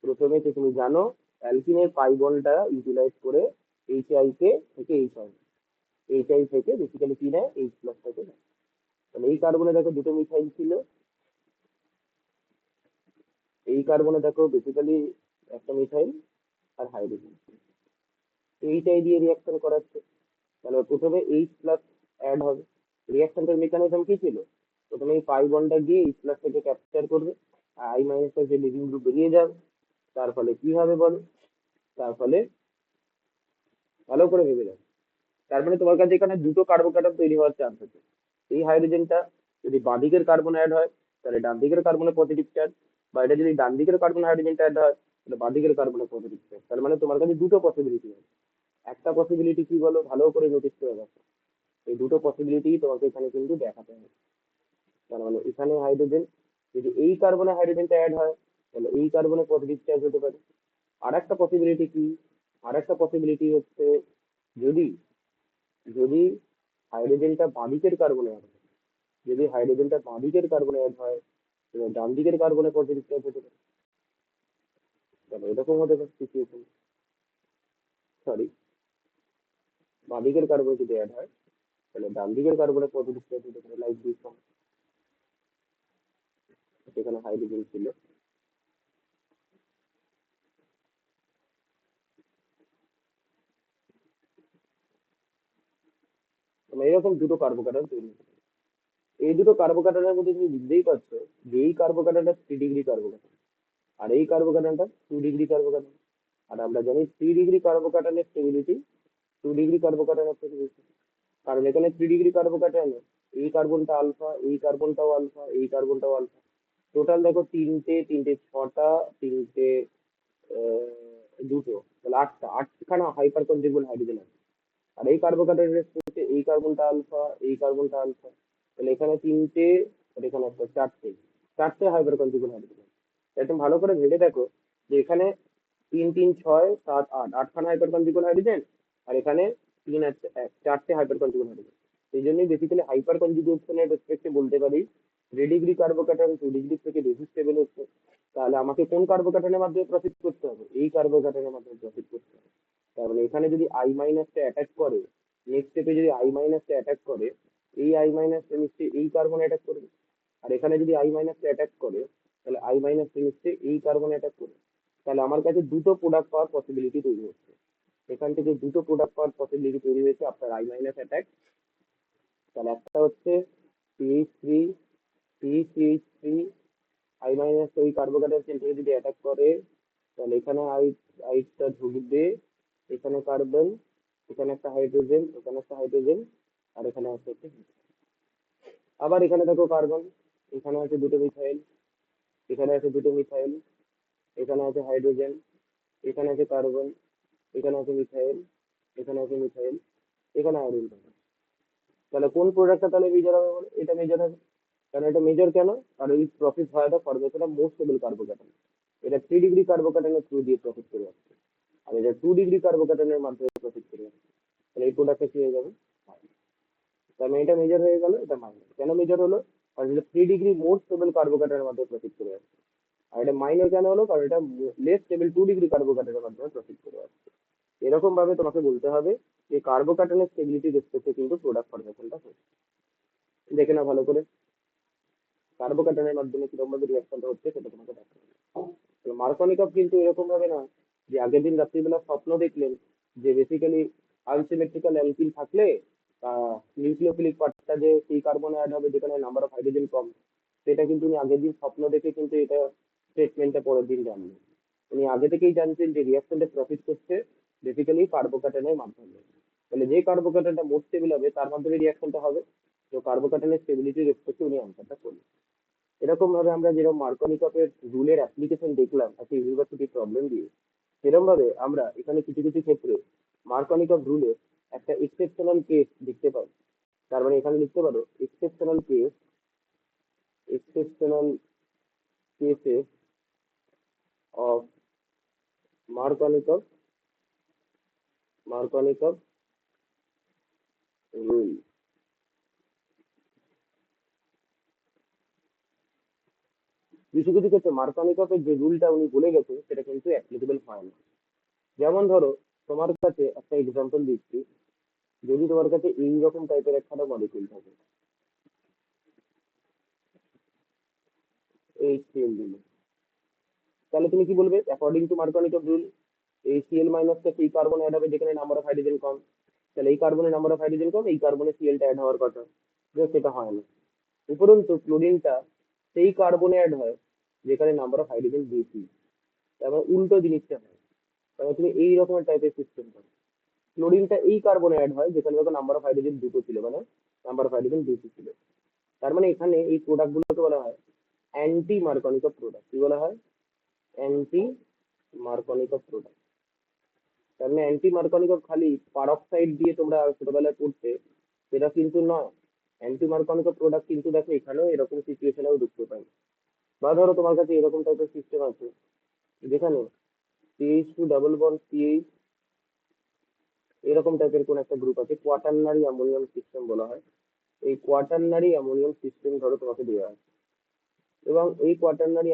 প্রথমে তো তুমি জানো অ্যালকিনের পাই বন্ডটা ইউটিলাইজ করে এইচআই কে থেকে এইচআই থেকে বেসিক্যালি কি নেয়, এইচ প্লাস থেকে নেয়। তাহলে এই কার্বনে দেখো দুটো মিথাইল ছিল, এই কার্বনে দেখো বেসিক্যালি একটা মিথাইল আর হাইড্রোজেন, এইচআই দিয়ে রিয়াকশন করাচ্ছে। তাহলে প্রথমে এইচ প্লাস অ্যাড হবে। রিয়াকশনটার মেকানিজম কি ছিল, প্রথমে এই পাই বন্ডটা গিয়ে এইচ প্লাস থেকে ক্যাপচার করবে, আর আই মাইনাস যে লিভিং গ্রুপ বেরিয়ে যাবে। তার ফলে কি হবে বলো, তার ফলে ভালো করে ভেবে দেখো, তার মানে তোমার কাছে এখানে দুটো কার্বোক্যাটায়ন তৈরি হওয়ার চান্স আছে। এই হাইড্রোজেনটা যদি বাঁ দিকের কার্বন অ্যাড হয় তাহলে ডান দিকের কার্বনে পজিটিভ চার্জ, বা এটা যদি ডান দিকের কার্বন হাইড্রোজেনটা অ্যাড হয় তাহলে বাঁ দিকের কার্বনে পজিটিভ চার্জ। তার মানে তোমার কাছে দুটো পসিবিলিটি আছে। একটা পসিবিলিটি কি বলো, ভালো করে নোটিস করে দেখো, এই দুটো পসিবিলিটি তোমাকে এখানে কিন্তু দেখাতে হবে। তার মানে এখানে হাইড্রোজেন, যদি এই কার্বনে হাইড্রোজেনটা অ্যাড হয় তাহলে এই কার্বনে পজিটিভ চার্জ হতে পারে। আর একটা পসিবিলিটি কি, আর একটা পসিবিলিটি হচ্ছে যদি যদি হাইড্রোজেনটা বাঁদিকের কার্বনে অ্যাড হয়, যদি হাইড্রোজেনটা বাঁদিকের কার্বনে অ্যাড হয় তাহলে ডান দিকের কার্বনে পজিটিভ চার্জ হতে পারে। তাহলে এরকম হতে পারে সিচুয়েশন, সরি, বাঁদিকের কার্বনে যদি অ্যাড হয় তাহলে ডান দিকের কার্বনে পজিটিভ চার্জ হতে পারে, লাইক দিস, সেখানে হাইড্রোজেন ছিল। মানে এরকম দুটো কার্বোক্যাটায়ন তৈরি হতে পারে। এই দুটো কার্বোক্যাটায়নের মধ্যে তুমি বুঝতেই পারছো যে এই কার্বোক্যাটায়নটা 3 ডিগ্রি কার্বোক্যাটায়ন আর এই কার্বোক্যাটায়নটা 2 ডিগ্রি কার্বোক্যাটায়ন। আর আমরা জানি 3 ডিগ্রি কার্বোক্যাটায়নের স্টেবিলিটি 2 ডিগ্রি কার্বোক্যাটায়নের থেকে বেশি। কারণ এখানে 3 ডিগ্রি কার্বোক্যাটায়নে এই কার্বনটা আলফা, এই কার্বনটাও আলফা, এই কার্বনটাও আলফা। টোটাল দেখো তিনটে তিনটে ছটা, তিনটে দুটো, তাহলে আটখানা হাইপার কনজুগেবল হাইড্রোজেন আছে। আর এই কার্বোক্যাটায়নের ক্ষেত্রে এই কার্বনটা আলফা, এই কার্বনটা আলফা, তাহলে এখানে তিনটে আর এখানে একটা, চারটে, চারটে হাইপার কনজুগেবল হাইড্রোজেন। একদম ভালো করে ভেবে দেখো যে এখানে তিন তিন ছয় সাত আট, আটখানা হাইপার কনজুগেবল হাইড্রোজেন, আর এখানে তিন আর চারটে হাইপার কনজুগেবল হাইড্রোজেন। সেই জন্যই বেসিক্যালি হাইপার কনজুগেশনের রেসপেক্টে বলতে পারি 3 ডিগ্রি কার্বোক্যাটায়ন 2 ডিগ্রি থেকে বেশি স্টেবল হচ্ছে। তাহলে আমাকে কোন কার্বোক্যাটায়নের মাধ্যমে প্রসিড করতে হবে, এই কার্বোক্যাটায়নের মাধ্যমে প্রসিড করতে হবে। তার মানে এখানে যদি আই মাইনাসটা অ্যাটাক করে, নেক্সট স্টেপে যদি আই মাইনাসটা অ্যাটাক করে, এই আই মাইনাসটা নিশ্চয়ই এই কার্বন অ্যাটাক করবে। আর এখানে যদি আই মাইনাসটা অ্যাটাক করে তাহলে আই মাইনাসটা নিশ্চয়ই এই কার্বন অ্যাটাক করবে। তাহলে আমার কাছে দুটো প্রোডাক্ট পাওয়ার পসিবিলিটি তৈরি হচ্ছে। এখান থেকে দুটো প্রোডাক্ট পাওয়ার পসিবিলিটি তৈরি হয়েছে আপনার আই মাইনাস অ্যাটাক। তাহলে একটা হচ্ছে CH three CH three I minus ওই কার্বোক্যাটায়ন চেনটাকে যদি অ্যাটাক করে, তাহলে এখানে আইটা ঢুকবে, এখানে কার্বন, এখানে একটা হাইড্রোজেন, এখানে একটা হাইড্রোজেন, আর এখানে আছে হচ্ছে আবার এখানে দেখো কার্বন, এখানে আছে দুটো মিথাইল, এখানে আছে দুটো মিথাইল, এখানে আছে হাইড্রোজেন, এখানে আছে কার্বন, এখানে আছে মিথাইল, এখানে আছে মিথাইল, এখানে আয়োডিন থাকে। তাহলে কোন প্রোডাক্টটা তাহলে মেজর হবে বলো? এটা মেজর হবে। কারণ এটা মেজর কেন? কারণ এই প্রসেস হয় the formation of most stable carbocation. এটা 3 ডিগ্রি কার্বোক্যাটায়নের থ্রু দিয়ে প্রসেস করে যাচ্ছে, আর এটা 2 ডিগ্রি কার্বোক্যাটায়নের মাধ্যমে প্রসেস করে যাচ্ছে। তাহলে এই প্রোডাক্টটা কি হয়ে যাবে? তার মানে এটা মেজর হয়ে গেল, এটা মাইনর। কেন মেজর হলো? কারণ এটা 3 ডিগ্রি মোস্ট স্টেবল কার্বোক্যাটায়নের মাধ্যমে প্রসেস করে যাচ্ছে। আর এটা মাইনর কেন হলো? কারণ এটা লেস স্টেবল 2 ডিগ্রি কার্বোক্যাটায়নের মাধ্যমে প্রসেস করে যাচ্ছে। এরকম ভাবে তোমাকে বলতে হবে যে কার্বোক্যাটায়নের স্টেবিলিটি রেসপেক্টে কিন্তু প্রোডাক্ট ফরমেশনটা হচ্ছে। দেখে না ভালো করে কার্বোক্যাটায়নের মাধ্যমে কিরকম ভাবে রিয়াকশনটা হচ্ছে সেটা তোমাকে দেখাতে হবে। মার্কনিকভ কিন্তু এরকম ভাবে না যে আগের দিন রাত্রিবেলা স্বপ্ন দেখলেন যে বেসিক্যালি আনসিমেট্রিক্যাল অ্যালকিন থাকলে নিউক্লিওফিলিক পার্টটা যে সেই কার্বনে অ্যাড হবে যেখানে নাম্বার অফ হাইড্রোজেন কম, সেটা কিন্তু উনি আগের দিন স্বপ্ন দেখে কিন্তু এটা স্টেটমেন্টটা পরের দিন জানলেন। উনি আগে থেকেই জানতেন যে রিয়াকশনটা প্রফিট করছে বেসিক্যালি কার্বোক্যাটায়নের মাধ্যমে। তাহলে যে কার্বোক্যাটায়নটা মোট স্টেবল হবে তার মাধ্যমে রিয়াকশনটা হবে। তো কার্বোক্যাটায়নের স্টেবিলিটি রেসপেক্টে উনি আনসারটা করলেন। এরকম ভাবে আমরা যেরকম মার্কনিকপের রুলের অ্যাপ্লিকেশন দেখলাম একটা ইউনিভার্সিটি প্রবলেম দিয়ে, সেরকম ভাবে আমরা এখানে কিছু কিছু ক্ষেত্রে মার্কনিকপ রুলের একটা এক্সেপশনাল কেস দেখতে পাই। তার মানে এখানে লিখতে পারো exceptional case, exceptional cases of Markovnikov, Markovnikov rule. কিছু কিছু ক্ষেত্রে মার্কনিকপের যে রুলটা উনি বলে গেছেন সেটা কিন্তু অ্যাপ্লিকেবল হয় না। যেমন ধরো তোমার কাছে একটা এক্সাম্পল দিচ্ছি, যদি তোমার কাছে এইরকম টাইপের একটা মলিকিউল থাকে, HCl দিল, তাহলে তুমি কি বলবে? According to Markovnikov rule HCl মাইনাসটা সেই কার্বন অ্যাড হবে যেখানে নাম্বার অফ হাইড্রোজেন কম। তাহলে এই কার্বনের নাম্বার অফ হাইড্রোজেন কম, এই কার্বনে সিএলটা অ্যাড হওয়ার কথা, যে সেটা হয় না। উপরন্তু ক্লোরিনটা সেই কার্বনে অ্যাড হয় যেখানে নাম্বার অফ হাইড্রোজেন বেশি। তারপর উল্টো জিনিসটা হয়। তারপর তুমি এই রকমের টাইপের সিস্টেম পাবে, ক্লোরিনটা এই কার্বনে অ্যাড হয় যেখানে দেখো নাম্বার অফ হাইড্রোজেন দুটো ছিল, মানে নাম্বার অফ হাইড্রোজেন বেশি ছিল। তার মানে এখানে এই প্রোডাক্ট গুলোকে বলা হয় অ্যান্টি মার্কনিকভ প্রোডাক্ট। কি বলা হয়? Anti Markovnikov product. তার মানে অ্যান্টি মার্কনিকভ খালি পারক্সাইড দিয়ে তোমরা ছোটবেলায় পড়তে, সেটা কিন্তু নয়। অ্যান্টি মার্কনিকভ প্রোডাক্ট কিন্তু দেখো এখানেও এরকম সিচুয়েশনেও ঢুকতে পারে। বা ধরো তোমার কাছে এরকম টাইপের সিস্টেম আছে যেখানে CH2 ডাবল বন্ড CH, এরকম টাইপের কোন একটা গ্রুপ আছে, কোয়াটারনারি অ্যামোনিয়াম সিস্টেম বলা হয়। এই কোয়াটারনারি অ্যামোনিয়াম সিস্টেম ধরো তোমাকে দেওয়া আছে, এবং এই কোয়াটারনারি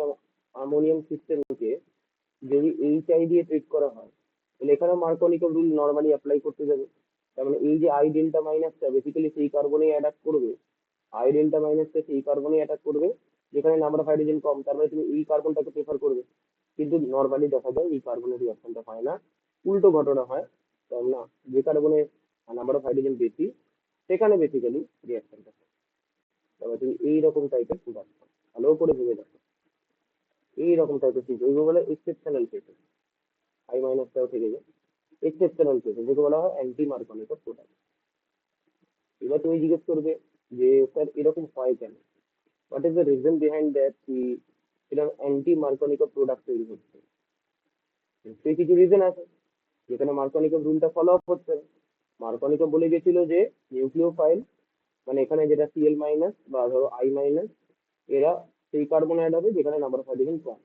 অ্যামোনিয়াম সিস্টেমকে যদি HI দিয়ে ট্রিট করা হয়, তাহলে এখানে মার্কনিকভ রুল নর্মালি অ্যাপ্লাই করতে যাবে। তার মানে এই যে আই ডেল্টা মাইনাসটা বেসিক্যালি সেই কার্বনে অ্যাটাক করবে, আই ডেল্টা মাইনাসটা সেই কার্বনে অ্যাটাক করবে যেখানে নাম্বার অফ হাইড্রোজেন কম। তার মানে তুমি এই কার্বনটাকে প্রেফার করবে। কিন্তু নর্মালি দেখা যায় এই কার্বনের রিয়াকশনটা হয় না, উল্টো ঘটনা হয়। তাই না, যে কার্বনে নাম্বার অফ হাইড্রোজেন বেশি সেখানে বেসিক্যালি রিয়াকশনটা হয়। তারপরে তুমি এইরকম টাইপের প্রোডাক্ট ভালো করে ভেবে দেখো, এইরকম টাইপের চিজ ওইগুলো বলে এক্সেপশনাল কেসেস। আই মাইনাসটাও থেকে যায়, এক্সেপশনাল কেসেস যেগুলো বলা হয় অ্যান্টি মার্কনিকভ প্রোডাক্ট। এবার তুমি জিজ্ঞেস করবে যে স্যার এরকম হয় কেন, what is the reason behind that কি এরকম অ্যান্টি মার্কনিকভ প্রোডাক্ট তৈরি হচ্ছে? নিশ্চয়ই কিছু রিজন আছে যেখানে মার্কনিকভ রুলটা ফলো আপ হচ্ছে না। মার্কনিকভ বলে গেছিল যে নিউক্লিওফাইল, মানে এখানে যেটা সিএল মাইনাস বা ধরো আই মাইনাস, এরা সেই কার্বন অ্যাড হবে যেখানে নাম্বার অফ হাইড্রোজেন কম।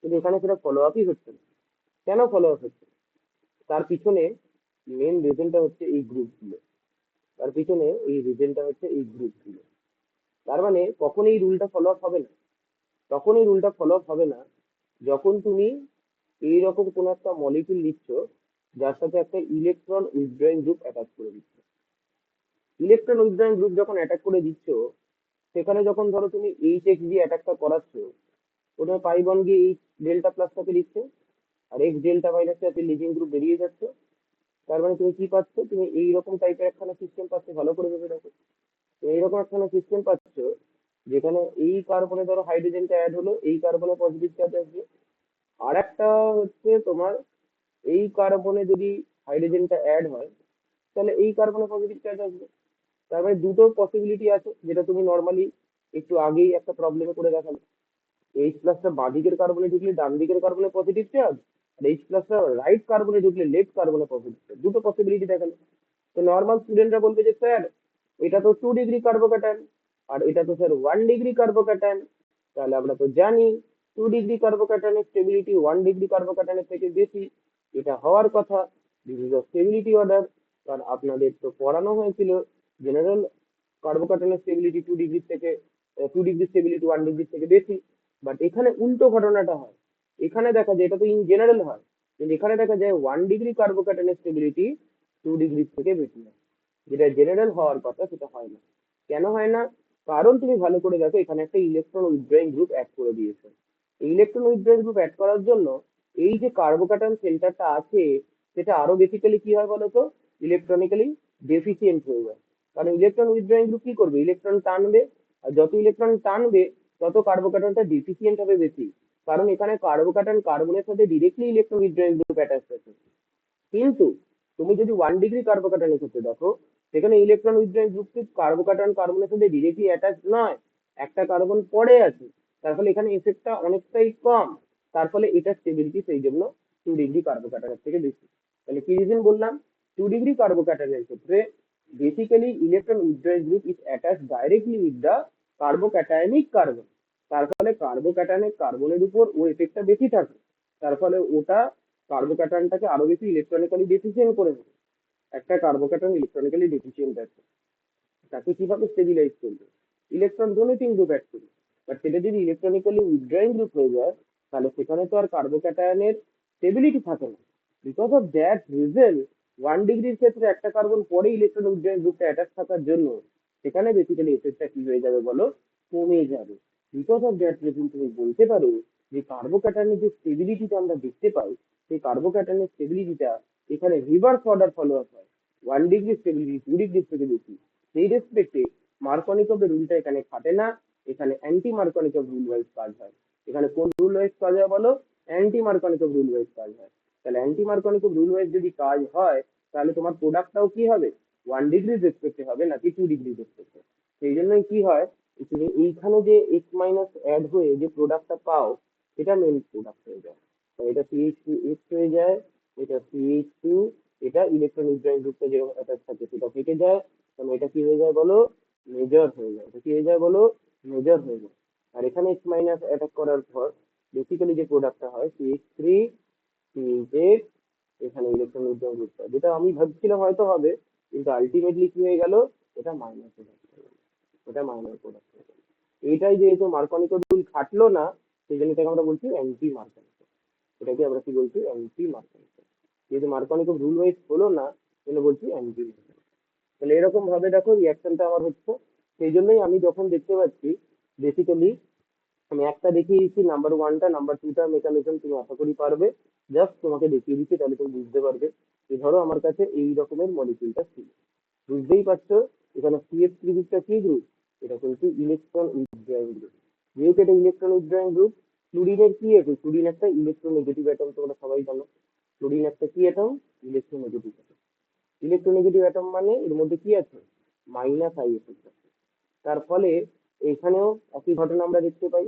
কিন্তু এখানে সেটা ফলো আপই হচ্ছে না। কেন ফলো আপ হচ্ছে? তার পিছনে মেন রিজনটা হচ্ছে এই গ্রুপগুলো। তার পিছনে এই রিজনটা হচ্ছে এই গ্রুপগুলো। তার মানে কখন এই রুলটা ফলো আপ হবে না? তখন এই রুলটা ফলো আপ হবে না যখন তুমি এইরকম কোন একটা মলিকিউল নিচ্ছ যার সাথে একটা ইলেকট্রন উইথড্রয়িং গ্রুপ অ্যাটাচ করে দিচ্ছ। ইলেকট্রন উইথড্রয়িং গ্রুপ যখন অ্যাটাক করে দিচ্ছ, সেখানে যখন ধরো তুমি এইচ এক্স দিয়ে অ্যাটাকটা করাচ্ছ, প্রথমে পাই বন্ড গিয়ে এই ডেল্টা প্লাসটাকে দিচ্ছে, আর এক্স ডেল্টা মাইনাসে আছে লিভিং গ্রুপ বেরিয়ে যাচ্ছে। তার মানে তুমি কি পাচ্ছ, তুমি এইরকম টাইপের একখানা সিস্টেম পাচ্ছ, ভালো করে ভেবে দেখো। তুমি এইরকম একখানা সিস্টেম পাচ্ছ যেখানে এই কার্বনে ধরো হাইড্রোজেনটা অ্যাড হলো, এই কার্বনে পজিটিভ চার্জ আসবে। আর একটা হচ্ছে তোমার এই কার্বনে যদি হাইড্রোজেনটা অ্যাড হয় তাহলে এই কার্বনে পজিটিভ চার্জ আসবে। তার মানে দুটো পসিবিলিটি আছে, যেটা তুমি নর্মালি একটু আগেই একটা প্রবলেমে করে দেখালে। এইচ প্লাসটা বাঁ দিকের কার্বনে ঢুকলে ডান দিকের কার্বনে পজিটিভ চার্জ, আর এইচ প্লাসটা রাইট কার্বনে ঢুকলে লেফট কার্বনে পজিটিভ চার্জ, দুটো পসিবিলিটি দেখালে। তো নর্মাল স্টুডেন্টরা বলবে যে স্যার এটা তো 2 ডিগ্রি কার্বোক্যাটায়ন, আর এটা তো স্যার 1 ডিগ্রি কার্বোক্যাটায়ন। তাহলে আমরা তো জানি 2 ডিগ্রি কার্বোক্যাটায়নের স্টেবিলিটি 1 ডিগ্রি কার্বোক্যাটায়নের থেকে বেশি। এটা হওয়ার কথা। This is stability order. কারণ আপনাদের তো পড়ানো হয়েছিল জেনারেল কার্বোক্যাটায়নের স্টেবিলিটি 2 ডিগ্রি থেকে 2 ডিগ্রি স্টেবিলিটি 1 ডিগ্রি থেকে বেশি। বাট এখানে উল্টো ঘটনাটা হয়। এখানে দেখা যায়, এটা তো ইন জেনারেল হয়, কিন্তু এখানে দেখা যায় 1 ডিগ্রি কার্বোক্যাটায়নের স্টেবিলিটি 2 ডিগ্রি থেকে বেশি হয়। যেটা জেনারেল হওয়ার কথা সেটা হয় না। কেন হয় না? কারণ তুমি ভালো করে দেখো, এখানে একটা ইলেকট্রন উইথড্রয়িং গ্রুপ অ্যাড করে দিয়েছে। এই ইলেকট্রন উইথড্রয়িং গ্রুপ অ্যাড করার জন্য এই যে কার্বোক্যাটায়ন সেন্টারটা আছে সেটা আরো বেসিক্যালি কি হয় বলতো, ইলেকট্রনিক্যালি ডেফিসিয়েন্ট হয়ে যায়। কারণ ইলেকট্রন উইথড্রয়িং গ্রুপ কি করবে, ইলেকট্রন টানবে, আর যত ইলেকট্রন টানবে তত কার্বোক্যাটায়নটা ডেফিসিয়েন্ট হবে বেশি। কারণ এখানে কার্বোক্যাটায়ন কার্বনের সাথে directly electron withdrawing group attach আছে। কিন্তু তুমি যদি 1 ডিগ্রি কার্বোক্যাটায়নের ক্ষেত্রে দেখো, সেখানে ইলেকট্রন উইথড্রয়িং গ্রুপ কার্বোক্যাটায়ন কার্বনের সাথে ডিরেক্টলি অ্যাটাচ নয়, একটা কার্বন পড়ে আছে। তার ফলে এখানে এফেক্টটা অনেকটাই কম। তার ফলে এটা স্টেবিলিটি সেই জন্য 2 ডিগ্রি কার্বোক্যাটায়নের থেকে বেশি। তাহলে কি রিজন বললাম, 2 ডিগ্রি কার্বোক্যাটায়নের ক্ষেত্রে basically electron withdrawing group is attach directly with the carbocationic carbon. তার ফলে কার্বোক্যাটায়নিক কার্বনের উপর ও এফেক্টটা বেশি থাকে। তার ফলে ওটা কার্বোক্যাটায়নটাকে আরো বেশি ইলেকট্রনিক্যালি ডেফিসিয়েন্ট করে দেবে। একটা কার্বোক্যাটায়ন ইলেকট্রনিক্যালি ডেফিসিয়েন্ট আছে, তাকে কিভাবে স্টেবিলাইজ করবে, ইলেকট্রন ডোনেটিং গ্রুপ অ্যাড করবে। বাট সেটা যদি ইলেকট্রনিক্যালি উইথড্রয়িং গ্রুপ হয়ে যায় তাহলে সেখানে তো আর কার্বোক্যাটায়নের স্টেবিলিটি থাকে না। বিকজ অফ দ্যাট রিজন 1 ডিগ্রির ক্ষেত্রে একটা কার্বন পরে ইলেকট্রন উইথড্রয়িং গ্রুপটা অ্যাটাচ থাকার জন্য সেখানে বেসিক্যালি এফেক্টটা কি হয়ে যাবে বলো, কমে যাবে। বিকজ অফ দ্যাট রিজন তুমি বলতে পারো যে কার্বোক্যাটায়নের যে স্টেবিলিটিটা আমরা দেখতে পাই, সেই কার্বোক্যাটায়নের স্টেবিলিটিটা এখানে রিভার্স অর্ডার ফলো আপ হয়। 1 ডিগ্রি স্টেবিলিটি 2 ডিগ্রির থেকে বেশি। সেই রেসপেক্টে মার্কনিকভের রুলটা এখানে খাটে না। এখানে অ্যান্টি মার্কনিকভ রুল ওয়াইজ কাজ হয়। এখানে কোন রুল ওয়াইজ কাজ হয় বলো, অ্যান্টি মার্কনিকভ রুল ওয়াইজ কাজ হয়। তাহলে অ্যান্টি মার্কনিকভ রুল ওয়াইজ যদি কাজ হয় তাহলে তোমার প্রোডাক্টটাও কি হবে, 1 ডিগ্রি রেসপেক্টে হবে নাকি 2 ডিগ্রি রেসপেক্টে। সেই জন্যই কি হয়, তুমি এইখানে যে এক্স মাইনাস অ্যাড হয়ে যে প্রোডাক্টটা পাও সেটা মেন প্রোডাক্ট হয়ে যায়। তো এটা সিএইচ টু এক্স হয়ে যায়, এটা সিএইচ টু, এটা ইলেকট্রন উইথড্রয়িং গ্রুপটা যেরকম অ্যাটাচ থাকে সেটা কেটে যায়। তাহলে এটা কি হয়ে যায় বলো, মেজর হয়ে যায়। এটা কি হয়ে যায় বলো, মেজর হয়ে যায়। আর এখানে এক্স মাইনাস অ্যাটাক করার পর বেসিক্যালি যে প্রোডাক্টটা হয় সিএইচ থ্রি সিএইচ এইট, এখানে ইলেকট্রন উইথড্রয়িং গ্রুপটা যেটা আমি ভাবছিলাম হয়তো হবে, কিন্তু আলটিমেটলি কি হয়ে গেল, এটা মাইনাস প্রোডাক্ট হয়ে গেল। এটা মাইনাস প্রোডাক্ট হয়ে গেল। এইটাই যেহেতু মার্কনিকভ রুল খাটলো না, সেই জন্য এটাকে আমরা বলছি অ্যান্টি মার্কনিকভ। এটাকে আমরা কি বলছি, অ্যান্টি মার্কনিকভ। যেহেতু মার্কনিকভ রুল ওয়াইজ হলো না, সেজন্য বলছি অ্যান্টি মার্কনিকভ। তাহলে এরকম ভাবে দেখো রিয়াকশনটা আমার হচ্ছে। সেই জন্যই আমি যখন দেখতে পাচ্ছি বেসিক্যালি, আমি একটা দেখিয়ে দিচ্ছি নাম্বার ওয়ানটা, নাম্বার টুটা মেকানিজম তুমি আশা করি পারবে। জাস্ট তোমাকে দেখিয়ে দিচ্ছি, তাহলে তুমি বুঝতে পারবে। যে ধরো আমার কাছে এই রকমের মলিকিউলটা ছিল, বুঝতেই পারছো এখানে সিএফ থ্রি গ্রুপটা কি গ্রুপ, এটা কিন্তু ইলেকট্রন উইথড্রয়িং গ্রুপ। যেহেতু এটা ইলেকট্রন উইথড্রয়িং গ্রুপ, ফ্লুরিনের কি আছে, ফ্লুরিন একটা ইলেকট্রোনেগেটিভ অ্যাটম, তোমরা সবাই জানো। ফ্লুরিন একটা কি atom, electronegative atom. Electronegative atom মানে এর মধ্যে কি আছে, মাইনাস আই এফেক্ট আছে। তার ফলে এখানেও একই ঘটনা আমরা দেখতে পাই,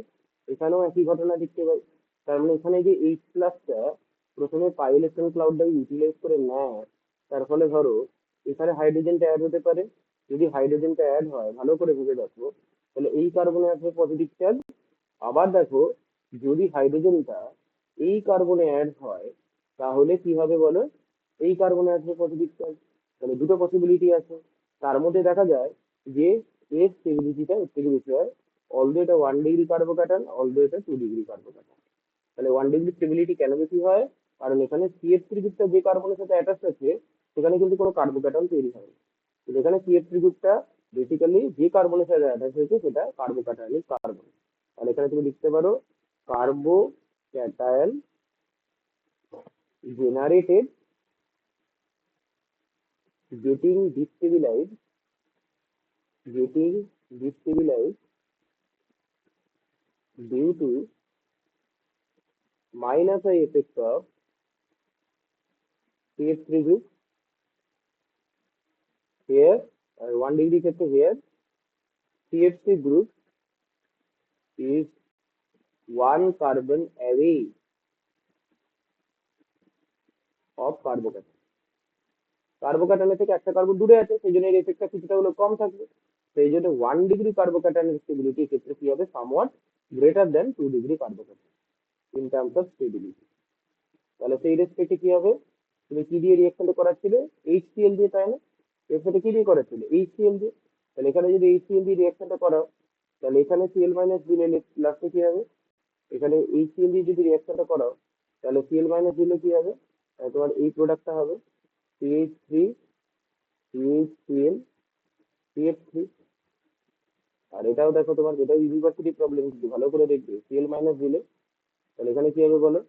এখানেও একই ঘটনা দেখতে পাই। তার মানে এখানে যে এইচ প্লাসটা প্রথমে পাই ইলেকট্রন ক্লাউডটাকে ইউটিলাইজ করে নেয়, তার ফলে ধরো এখানে হাইড্রোজেনটা অ্যাড হতে পারে। যদি হাইড্রোজেনটা অ্যাড হয় ভালো করে ভেবে দেখো, তাহলে এই কার্বনে আসবে পজিটিভ চার্জ। আবার দেখো, যদি হাইড্রোজেনটা এই কার্বনে অ্যাড হয় তাহলে কি হবে বলো, এই কার্বনে আসবে পজিটিভ চার্জ। তাহলে দুটো পসিবিলিটি আছে। তার মধ্যে দেখা যায় যে এর স্টেবিলিটিটা এর থেকে বেশি হয়, অলদো এটা 1 ডিগ্রি কার্বোক্যাটায়ন, অলদো এটা 2 ডিগ্রি কার্বোক্যাটায়ন। তাহলে 1 ডিগ্রি স্টেবিলিটি কেন বেশি হয়, কারণ এখানে সিএফ থ্রি গ্রুপটা যে কার্বনের সাথে অ্যাটাচ আছে সেখানে কিন্তু কোনো কার্বোক্যাটায়ন তৈরি হয়। কিন্তু এখানে সিএফ থ্রি গ্রুপটা বেসিক্যালি যে কার্বনের সাথে অ্যাটাচ হয়েছে সেটা কার্বোক্যাটায়নিক কার্বন। তাহলে এখানে তুমি লিখতে পারো carbocation generated getting destabilized getting destabilized due to minus I effect of CH3 group here 1 degree ক্ষেত্রে here CH3 group is one carbon away of carbocation. কার্বোক্যাটায়নের থেকে একটা কার্বন দূরে আছে, সেই জন্য এর এফেক্টটা কিছুটা হলেও কম থাকবে। সেই জন্য 1 ডিগ্রি কার্বোক্যাটায়নের স্টেবিলিটির ক্ষেত্রে কি হবে, somewhat greater than 2 degree carbocation in terms of stability. তাহলে সেই রেসপেক্টে কি হবে, তুমি কি দিয়ে রিঅ্যাকশনটা করাচ্ছিলে, HCl দিয়ে, তাই না? এর সাথে কি দিয়ে করাচ্ছিলে, HCl দিয়ে। তাহলে এখানে যদি HCl দিয়ে রিঅ্যাকশনটা করাও, তাহলে এখানে Cl মাইনাস দিলে লাস্টে কি হবে, এখানে HCl দিয়ে যদি রিঅ্যাকশনটা করাও, তাহলে Cl মাইনাস দিলে কি হবে, তোমার এই প্রোডাক্টটা হবে CH3 CHCl CH3। আর এটাও দেখো, তোমার এটাও ইউনিভার্সিটি প্রবলেম, কিন্তু ভালো করে দেখবে, Cl মাইনাস দিলে তাহলে এখানে কি হবে বলো,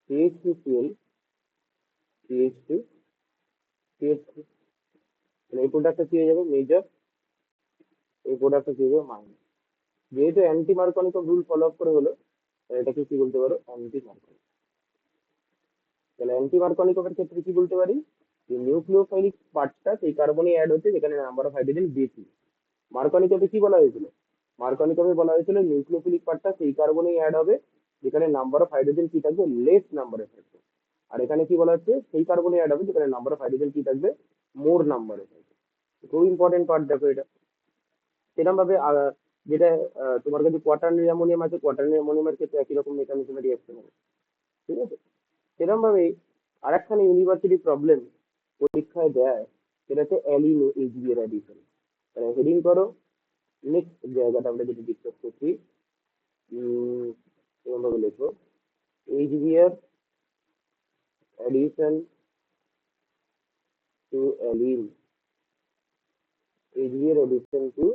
CH2Cl CH2 CH3। তাহলে এই প্রোডাক্টটা কি হয়ে যাবে মেজর, এই প্রোডাক্টটা কি হবে মাইনাস। যেহেতু অ্যান্টি মার্কনিকম রুল ফলো আপ করে হলো, তাহলে এটাকে কি বলতে পারো, অ্যান্টি মার্কনিকম। তাহলে অ্যান্টি মার্কনিকমের ক্ষেত্রে কি বলতে পারি, যে নিউক্লিওফাইলিক পার্টটা সেই কার্বনে অ্যাড হচ্ছে যেখানে নাম্বার অফ হাইড্রোজেন বেশি। মার্কনিকমে কি বলা হয়েছিল, মার্কনিকমে বলা হয়েছিল নিউক্লিওফিলিক পার্টটা সেই কার্বনেই অ্যাড হবে যেখানে নাম্বার অফ হাইড্রোজেন কি থাকবে, লেস নাম্বারে থাকবে। আর এখানে কি বলা হচ্ছে, সেই কার্বনে অ্যাড হবে যেখানে নাম্বার অফ হাইড্রোজেন কি থাকবে, মোর নাম্বারে থাকবে। খুব ইম্পর্টেন্ট পার্ট দেখো এটা। সেরকম ভাবে যেটা তোমার কাছে কোয়াটার্নারি অ্যামোনিয়াম আছে, কোয়াটার্নারি অ্যামোনিয়ামের ক্ষেত্রে একই রকম মেকানিজমে রিঅ্যাকশন হবে, ঠিক আছে? সেরকম ভাবে আরেকখানে ইউনিভার্সিটি প্রবলেম পরীক্ষায় দেয়, সেটা হচ্ছে অ্যালিন ও এইচবি এর অ্যাডিশন। তাহলে হেডিং করো, নেক্সট জায়গাটা আমরা যেটা ডিসকাস করছি, এরকম ভাবে লেখো, এইচবি এর অ্যাডিশন টু অ্যালিন, এইচবি এর অ্যাডিশন টু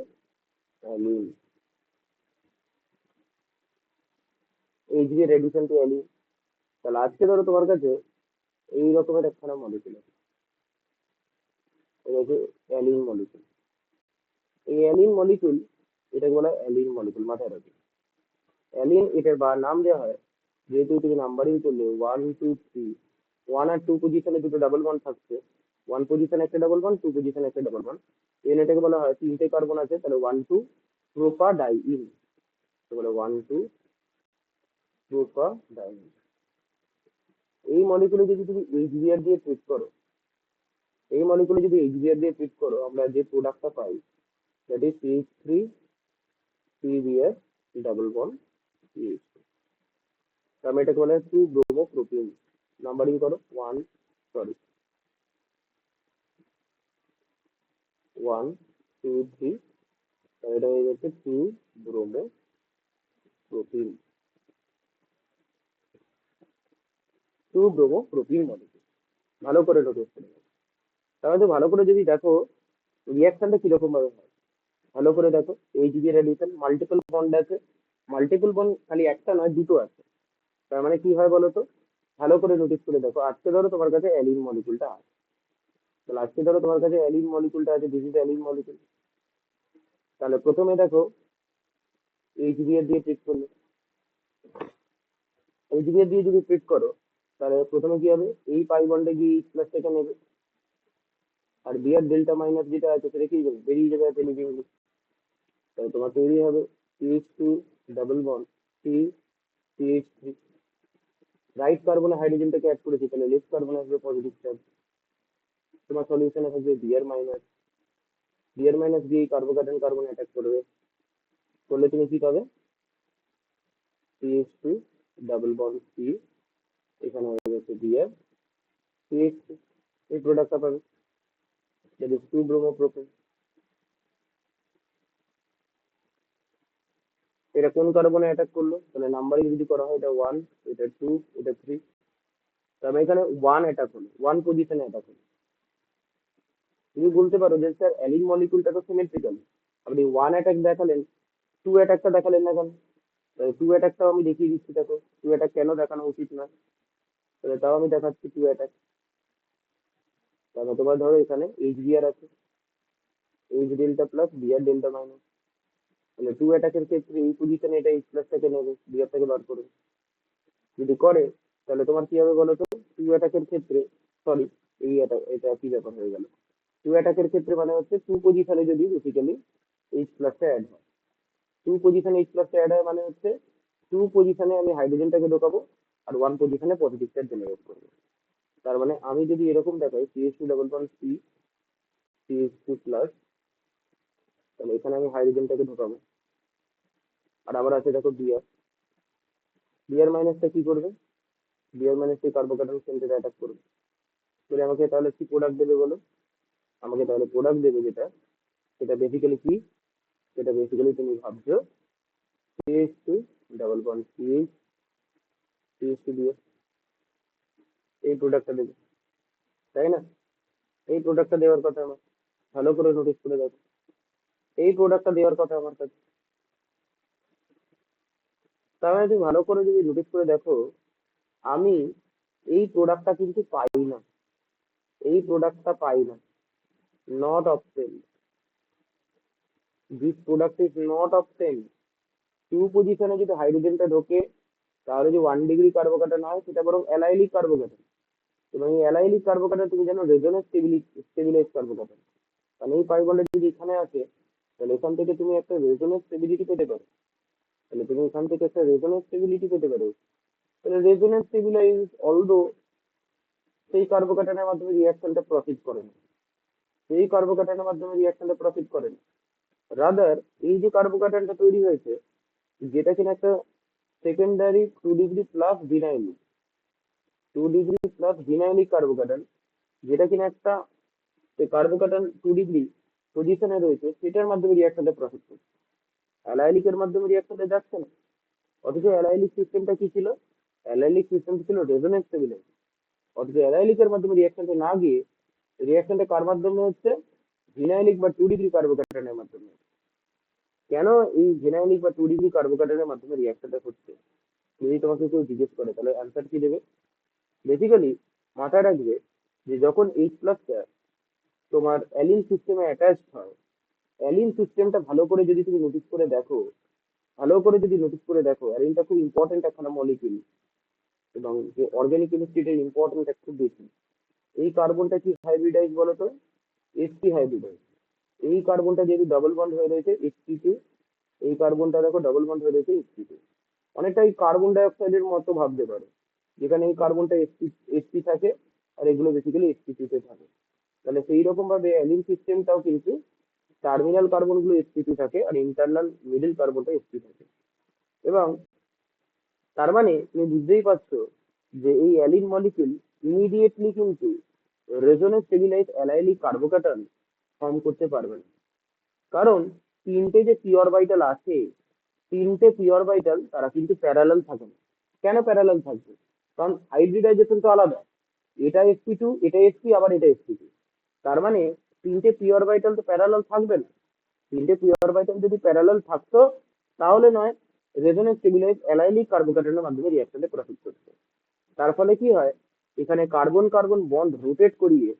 অ্যালিন, এইচবি এর অ্যাডিশন টু অ্যালিন। তাহলে আজকে ধরো তোমার কাছে এই রকমের একখানা মলিকুল আছে, এটা হচ্ছে অ্যালিন মলিকুল। এই অ্যালিন মলিকুল, এটাকে বলা হয় অ্যালিন মলিকুল, মাথায় রাখবে। অ্যালিন এটার বা নাম দেওয়া হয়, যেহেতু তুমি নাম্বারিং করলে 1 2 3, 1 আর 2 পজিশনে দুটো ডাবল বন্ড থাকছে, 1 পজিশনে একটা ডাবল বন্ড, 2 পজিশনে একটা ডাবল বন্ড, এন এটাকে বলা হয়, তিনটে কার্বন আছে, তাহলে 1 2 প্রোপাডাইইন, বলে 1 2 প্রোপাডাইইন। এই মলিকুলে যদি তুমি এইচবিআর দিয়ে ট্রিট করো, এই মলিকুলে যদি এইচবিআর দিয়ে ট্রিট করো, আমরা যে প্রোডাক্টটা পাই, that is CH3 CBr double bond CH। আমি এটাকে বলে 2 ব্রোমোপ্রোপিন। নাম্বারিং করো, 1 2 3, এটা হয়ে যাচ্ছে 2 ব্রোমোপ্রোপিন মলিকুল। ভালো করে নোটিস করে নাও। তাহলে ভালো করে যদি দেখো রিয়াকশনটা কিরকম ভাবে হয়, ভালো করে দেখো, এইচবি এর অ্যাডিশন, মাল্টিপল বন্ড আছে, মাল্টিপল বন্ড খালি একটা নয়, দুটো আছে। তার মানে কি হয় বলো তো, ভালো করে নোটিস করে দেখো, আজকে ধরো তোমার কাছে অ্যালিন মলিকুলটা আছে, তাহলে আজকে ধরো তোমার কাছে অ্যালিন মলিকুলটা আছে, দিস ইজ অ্যালিন মলিকুল। তাহলে প্রথমে দেখো এইচবিআর দিয়ে ট্রিট করলে, এইচবিআর দিয়ে যদি ট্রিট করো, তাহলে প্রথমে কি হবে, এই পাই বন্ডে গিয়ে এইচ প্লাসটাকে নেবে, আর বিআর ডেল্টা মাইনাস যেটা আছে সেটা কি যাবে, বেরিয়ে যাবে এলিমেন্টলি। তাহলে তোমার তৈরি হবে CH2 double bond CH3। Right কার্বনে হাইড্রোজেনটাকে অ্যাড করেছি, তাহলে লেফট কার্বনে আসবে পজিটিভ চার্জ। তোমার সলিউশনে থাকবে বিআর মাইনাস দিয়ে কার্বোকার্বন কার্বন অ্যাটাক করবে, করলে তুমি কি পাবে, CH2 ডাবল বন্ড C, এখানে হয়ে যাচ্ছে বিআর CH2, এই প্রোডাক্টটা পাবে, দ্যাট ইজ 2 ব্রোমোপ্রোপেন। এটা কোন কার্বনে অ্যাটাক করলো, তাহলে নাম্বারিং যদি করা হয়, এটা 1, এটা 2, এটা 3, তার মানে এখানে 1 অ্যাটাক হলো, 1 পজিশনে অ্যাটাক হলো। তুমি বলতে পারো যে স্যার অ্যালিন মলিকুলটা তো সিমেট্রিক্যাল, আপনি 1 অ্যাটাক দেখালেন, 2 অ্যাটাকটা দেখালেন না কেন? 2 অ্যাটাকটাও আমি দেখিয়ে দিচ্ছি, দেখো 2 অ্যাটাক কেন দেখানো উচিত না। তাহলে তাও আমি দেখাচ্ছি টু অ্যাটাক। তাহলে তোমার ধরো এখানে এইচ বিআর আছে, H delta plus BR delta minus. তাহলে টু অ্যাটাকের ক্ষেত্রে এই পজিশনে এটা এইচ প্লাসটাকে নেবে, বিআর থেকে বার করবে। যদি করে তাহলে তোমার কি হবে বলো তো, টু অ্যাটাকের ক্ষেত্রে, সরি, এটা কি ব্যাপার হয়ে গেল, টু অ্যাটাকের ক্ষেত্রে মানে হচ্ছে টু পজিশনে যদি বেসিক্যালি এইচ প্লাসটা অ্যাড হয়, টু পজিশনে এইচ প্লাসটা অ্যাড হয় মানে হচ্ছে টু পজিশনে আমি হাইড্রোজেনটাকে ঢোকাবো আর ওয়ান পজিশনে পজিটিভ চার্জ জেনারেট করবো। তার মানে আমি যদি এরকম দেখাই CS two double bond C, CS two plus, তাহলে এখানে আমি হাইড্রোজেনটাকে ঢোকাবো। আর আবার আছে দেখো বিআর, বিআর মাইনাসটা কি করবে, বিআর মাইনাস এই কার্বোকার্বন সেন্টারে অ্যাটাক করবে। তাহলে আমাকে তাহলে কি প্রোডাক্ট দেবে বলো, আমাকে তাহলে প্রোডাক্ট দেবে যেটা, সেটা বেসিক্যালি কি, সেটা বেসিক্যালি তুমি ভাবছো CS two double bond CH, CS two দিয়ে এই প্রোডাক্টটা দেবে, তাই না? এই প্রোডাক্টটা দেওয়ার কথা আমার, ভালো করে নোটিস করে দেখো, এই প্রোডাক্টটা দেওয়ার কথা আমার কাছে। তার মানে তুমি ভালো করে যদি নোটিস করে দেখো, আমি এই প্রোডাক্টটা কিন্তু পাই না, এই প্রোডাক্টটা পাই না, not obtain, this product is not obtain. Two পজিশনে যদি হাইড্রোজেনটা ঢোকে তাহলে যে 1 ডিগ্রি কার্বোকার্বন হয় সেটা বরং অ্যালাইলিক কার্বোকার্বন, এবং এই অ্যালাইলিক কার্বোকার্বন তুমি জানো রেজোনেন্স স্টেবিলাইজ কার্বোকার্বন। তাহলে এই 500 যদি এখানে আসে তাহলে এখান থেকে তুমি একটা রেজোনেন্স স্টেবিলিটি পেতে পারো, তাহলে তুমি এখান থেকে একটা রেজোনেন্স স্টেবিলিটি পেতে পারো। তাহলে রেজোনেন্স স্টেবিলাইজ অলদো সেই কার্বোকার্বনের মাধ্যমে রিয়াকশনটা প্রসিড করে না, সেই কার্বোকার্বনের মাধ্যমে রিয়াকশনটা প্রসিড করে না, রাদার এই যে কার্বোকার্বনটা তৈরি হয়েছে যেটা কিনা একটা secondary 2 degree plus vinylic, 2 degree plus vinylic কার্বোকার্বন, যেটা কিনা একটা কার্বোকার্বন 2 ডিগ্রি পজিশনে রয়েছে, সেটার মাধ্যমে রিয়াকশনটা প্রসিড করছে, অ্যালাইলিকের মাধ্যমে রিয়াকশনটা যাচ্ছে না। অথচ অ্যালাইলিক সিস্টেমটা কি ছিল, অ্যালাইলিক সিস্টেমটা ছিল রেজোনেন্স স্টেবিলাইজ। অথচ অ্যালাইলিকের মাধ্যমে রিয়াকশনটা না গিয়ে রিয়াকশনটা কার মাধ্যমে হচ্ছে, ভিনাইলিক বা 2 ডিগ্রি কার্বোকার্বনের মাধ্যমে। কেন এই ভিনাইলিক বা 2 ডিগ্রি কার্বোকার্বনের মাধ্যমে রিয়াকশনটা হচ্ছে, যদি তোমাকে কেউ জিজ্ঞেস করে তাহলে অ্যান্সার কি দেবে? বেসিক্যালি মাথায় রাখবে যে যখন এইচ প্লাসটা তোমার অ্যালিন সিস্টেমে অ্যাটাচড হয়, অ্যালিন সিস্টেমটা ভালো করে যদি তুমি নোটিস করে দেখো, ভালো করে যদি নোটিস করে দেখো, অ্যালিনটা খুব ইম্পর্টেন্ট একটা মলিকিউল, এবং যে অর্গানিক কেমিস্ট্রিটা ইম্পর্টেন্ট খুব বেশি। এই কার্বনটা কি হাইব্রিডাইজ বলতো, sp হাইব্রিডাইজ। এই কার্বনটা যেহেতু ডাবল বন্ড হয়ে রয়েছে sp2, এই কার্বনটা দেখো ডাবল বন্ড হয়ে রয়েছে sp2, অনেকটা এই কার্বন ডাই অক্সাইডের মতো ভাবতে পারো, যেখানে এই কার্বনটা sp থাকে আর এগুলো বেসিক্যালি sp2 তে থাকে। তাহলে সেই রকম ভাবে অ্যালিন সিস্টেমটাও কিন্তু টার্মিনাল কার্বন গুলো sp2 থাকে আর ইন্টারনাল মিডল কার্বনটা sp থাকে। এবং তার মানে তুমি বুঝতেই পারছো যে এই অ্যালিন মলিকিউল ইমিডিয়েটলি কিন্তু রেজোনেন্স স্টেবিলাইজ অ্যালাইলিক কার্বোকার্বন ফর্ম করতে পারবে না। কারণ তিনটে যে পি অরবিটাল আছে, তিনটে পি অরবিটাল তারা কিন্তু প্যারালাল থাকে না। কেন প্যারালাল থাকবে? কারণ হাইব্রিডাইজেশন তো আলাদা, এটা sp2, এটা sp, আবার এটা sp2। তার মানে তিনটে পি অরবিটাল তো প্যারালাল থাকবে না। তিনটে পি অরবিটাল যদি প্যারালাল থাকতো তাহলে নয় রেজোনেন্স স্টেবিলাইজ অ্যালাইলিক কার্বোকার্বনের মাধ্যমে রিঅ্যাকশনে প্রসিড করছে। তার ফলে কি হয়, এখানে কার্বন কার্বন বন্ড রোটেট করিয়ে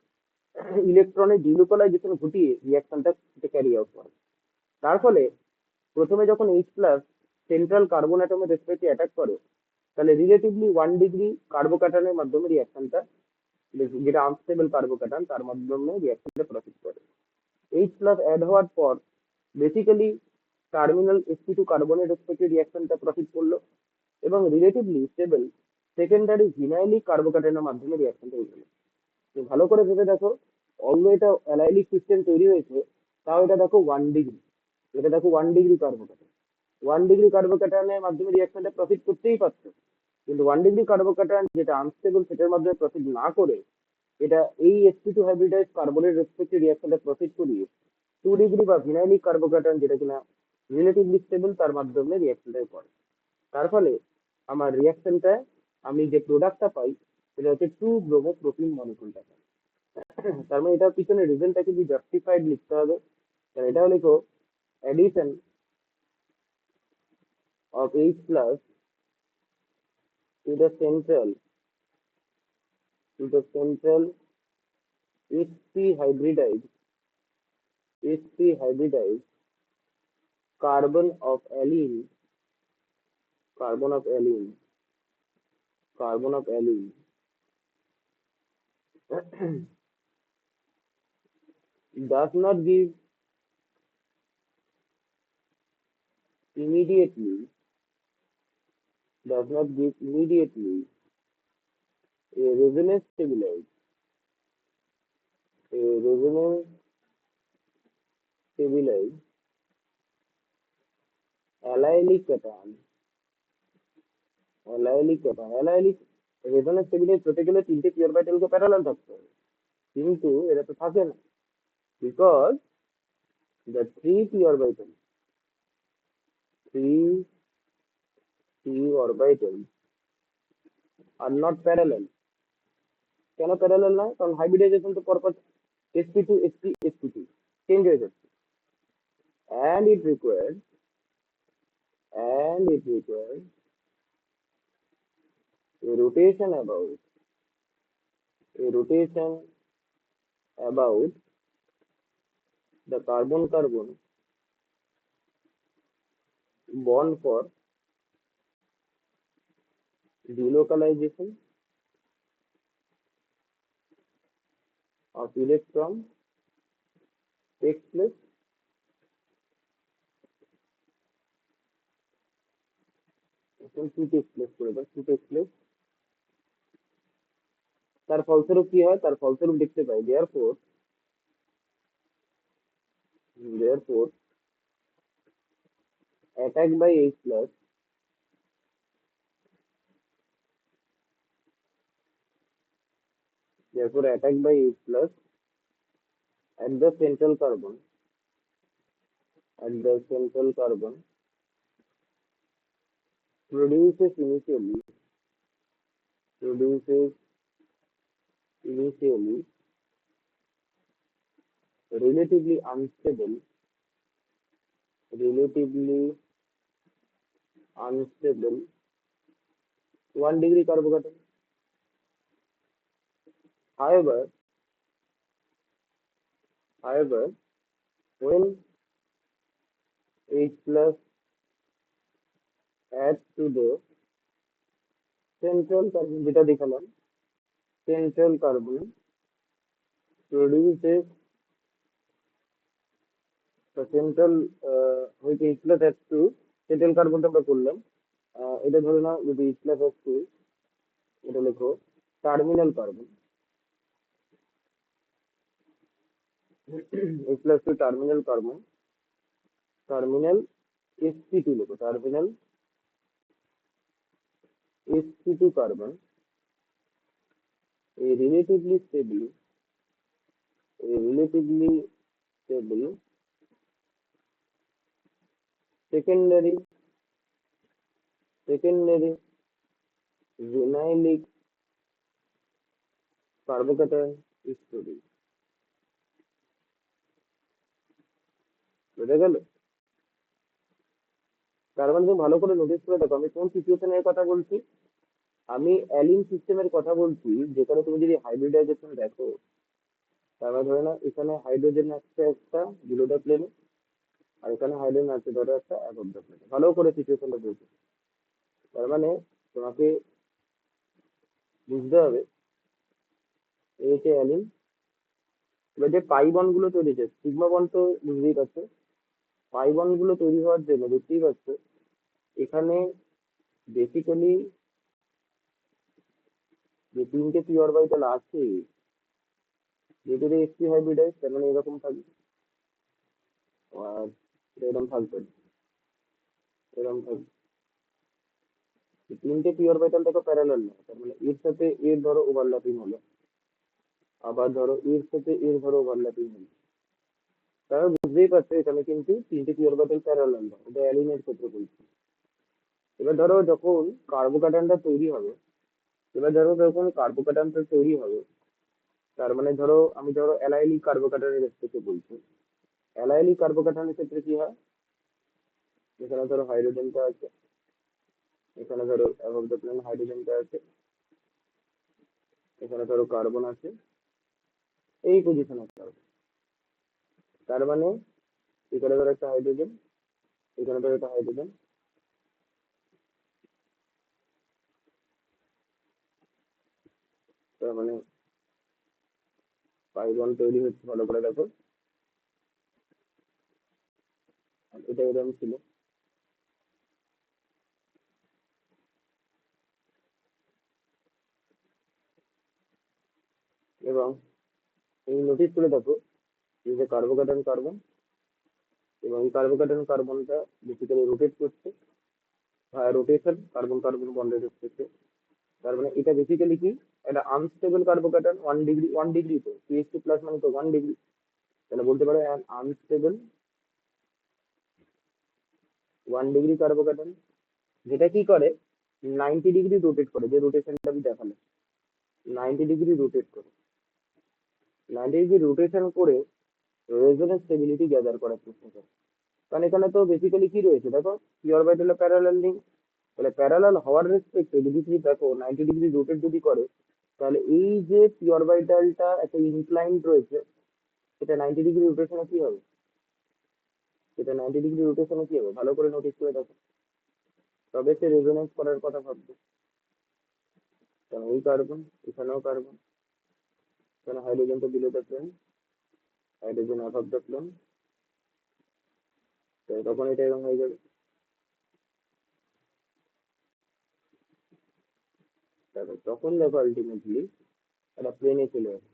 ইলেকট্রনের ডিলোকালাইজেশন ঘটিয়ে রিঅ্যাকশনটা ক্যারি আউট করে। তার ফলে প্রথমে যখন এইচ প্লাস সেন্ট্রাল কার্বন অ্যাটমের রেসপেক্টে অ্যাটাক করে, তাহলে রিলেটিভলি 1 ডিগ্রি কার্বোকার্বনের মাধ্যমে রিঅ্যাকশনটা, যেটা আনস্টেবল কার্বোকার্বন তার মাধ্যমে রিঅ্যাকশনটা প্রসিড করে। এইচ প্লাস অ্যাড হওয়ার পর বেসিক্যালি টার্মিনাল sp2 কার্বনের রেসপেক্টে রিঅ্যাকশনটা প্রসিড করলো, এবং রিলেটিভলি স্টেবল সেকেন্ডারি ভিনাইলিক কার্বোকার্বনের মাধ্যমে রিঅ্যাকশনটা হয়ে গেল। তুমি ভালো করে ভেবে দেখো, অলদো এটা অ্যালাইলিক সিস্টেম তৈরি হয়েছে, তাও এটা দেখো 1 ডিগ্রি, এটা দেখো 1 ডিগ্রি কার্বোকার্বন, 1 ডিগ্রি কার্বোকার্বনের মাধ্যমে রিঅ্যাকশনটা প্রসিড করতেই পারতো, কিন্তু 1 ডিগ্রি কার্বোকার্বন যেটা আনস্টেবল সেটার মাধ্যমে প্রসিড না করে এটা এই sp2 হাইব্রিডাইজ কার্বনের রেসপেক্টে রিঅ্যাকশনটা প্রসিড করিয়ে 2 ডিগ্রি বা ভিনাইলিক কার্বোকার্বন যেটা কিনা রিলেটিভলি স্টেবল তার মাধ্যমে রিঅ্যাকশনটা করে। তার ফলে আমার রিঅ্যাকশনটা, আমি যে প্রোডাক্টটা পাই সেটা হচ্ছে 2 ব্রোমো প্রোটিন মলিকুলটা পাই। তার মানে এটার পিছনে রিজনটা কিন্তু জাস্টিফাইড লিখতে হবে। তাহলে এটাও লিখো addition of H plus to the central to the central sp hybridized sp hybridized carbon of alene carbon of alene carbon of alene does not give immediately a resonance stabilized a resonance stabilized allylic cation allylic resonance টেবিলে হতে গেলে তিনটে P অরবিটালকে parallel থাকতে হবে, কিন্তু এটা তো থাকে না, because the three p orbital are not parallel. কেন প্যারালাল নয়? কারণ হাইব্রিডাইজেশন তো পরপর sp2 চেঞ্জ হয়ে যাচ্ছে, and it requires a rotation about the carbon carbon bond for delocalization of electron takes place তার ফলস্বরূপ কি হয়? তার ফলস্বরূপ দেখতে পাই therefore attack by H plus at the central carbon produces initially relatively unstable 1 degree carbocation. However, when H plus adds to the central carbon, যেটা দেখালাম, central carbon produces the central with H plus adds to central carbon টা আমরা করলাম, এটা ধরে নাও যদি H plus adds to এটা লেখো terminal carbon H plus to terminal carbon terminal sp2 লেখো terminal sp2 carbon a relatively stable secondary vinylic carbocation is produced. বুঝা গেল? তার মানে তুমি ভালো করে নোটিস করে দেখো আমি কোন সিচুয়েশনের কথা বলছি। আমি অ্যালিন সিস্টেমের কথা বলছি, যেখানে তুমি যদি হাইব্রিডাইজেশন দেখো, তার মানে ধরে নাও এখানে হাইড্রোজেন আছে একটা বিলো দ্য প্লেনে, আর এখানে হাইড্রোজেন আছে ধরো একটা অ্যাবভ দ্য প্লেনে। ভালো করে সিচুয়েশনটা বলছি। তার মানে তোমাকে বুঝতে হবে এই হচ্ছে অ্যালিন। এবার যে পাই বন্ড গুলো তৈরি হচ্ছে, সিগমা বন্ড তো বুঝতেই পারছো, পাই বন্ড গুলো তৈরি হওয়ার জন্য দেখতেই পাচ্ছ এখানে বেসিক্যালি যে তিনটে পি অরবিটাল আছে, যেগুলো sp হাইব্রিডাইজ, তার মানে এরকম থাকবে, আর এরকম থাকবে, এরকম থাকবে। তিনটে পি অরবিটাল দেখো প্যারালাল না, তার মানে এর সাথে এর ধরো ওভারল্যাপিং হলো, আবার ধরো এর সাথে এর ধরো ওভারল্যাপিং হলো, তাহলে বুঝতেই পারছো এখানে কিন্তু তিনটে পি অরবিটাল প্যারালাল না, এটা অ্যালিনের ক্ষেত্রে বলছি। এবার ধরো যখন কার্বোক্যাটায়নটা তৈরি হবে, তার মানে ধরো আমি ধরো অ্যালাইলিক কার্বোক্যাটায়নের ক্ষেত্রে বলছি। অ্যালাইলিক কার্বোক্যাটায়নের ক্ষেত্রে কি হয়? এখানে ধরো হাইড্রোজেনটা আছে, এখানে ধরো অ্যাবভ দ্য প্লেন হাইড্রোজেনটা আছে, এখানে ধরো কার্বন আছে, এই পজিশনে কার্বন, তার মানে এখানে ধরো একটা হাইড্রোজেন, এখানে ধরো একটা হাইড্রোজেন, তার মানে পাই বন্ড তৈরি হচ্ছে, ভালো করে দেখো। আর এটা এরকম ছিল। এবং এই নোটিস করে দেখো, এই যে কার্বোক্যাটায়ন কার্বন, এবং এই কার্বোক্যাটায়ন কার্বনটা বেসিক্যালি রোটেট করছে, রোটেশন কার্বন কার্বন বন্ডের ক্ষেত্রে। তার মানে এটা বেসিক্যালি কি, একটা আনস্টেবল কার্বোক্যাটায়ন, 1 ডিগ্রি, 1 ডিগ্রি তো CH2 প্লাস মানে তো 1 ডিগ্রি, তাহলে বলতে পারো আনস্টেবল 1 ডিগ্রি কার্বোক্যাটায়ন, যেটা কি করে 90 ডিগ্রি রোটেট করে, যে রোটেশনটা আমি দেখালাম, 90 ডিগ্রি রোটেট করে, 90 ডিগ্রি রোটেশন করে রেজোনেন্স স্টেবিলিটি গ্যাদার করার চেষ্টা করে। কারণ এখানে তো বেসিক্যালি কি রয়েছে দেখো, পি অরবিটালে প্যারালাল লিঙ্ক, তাহলে প্যারালাল হওয়ার রেসপেক্টে যদি তুমি দেখো 90 ডিগ্রি রোটেট যদি করে, তাহলে এই যে পি অরবিটালটা একটা ইনক্লাইন্ড রয়েছে, সেটা 90 ডিগ্রি রোটেশনে কি হবে, সেটা 90 ডিগ্রি রোটেশনে কি হবে, ভালো করে নোটিস করে দেখো, তবে সে রেজোনেন্স করার কথা ভাববে। কারণ এই কার্বন, এখানেও কার্বন, এখানে হাইড্রোজেন তো below the plane, hydrogen above the plane, তখন এটা এরকম হয়ে যাবে। তারপর তখন দেখো আলটিমেটলি একটা প্লেনে চলে আসে,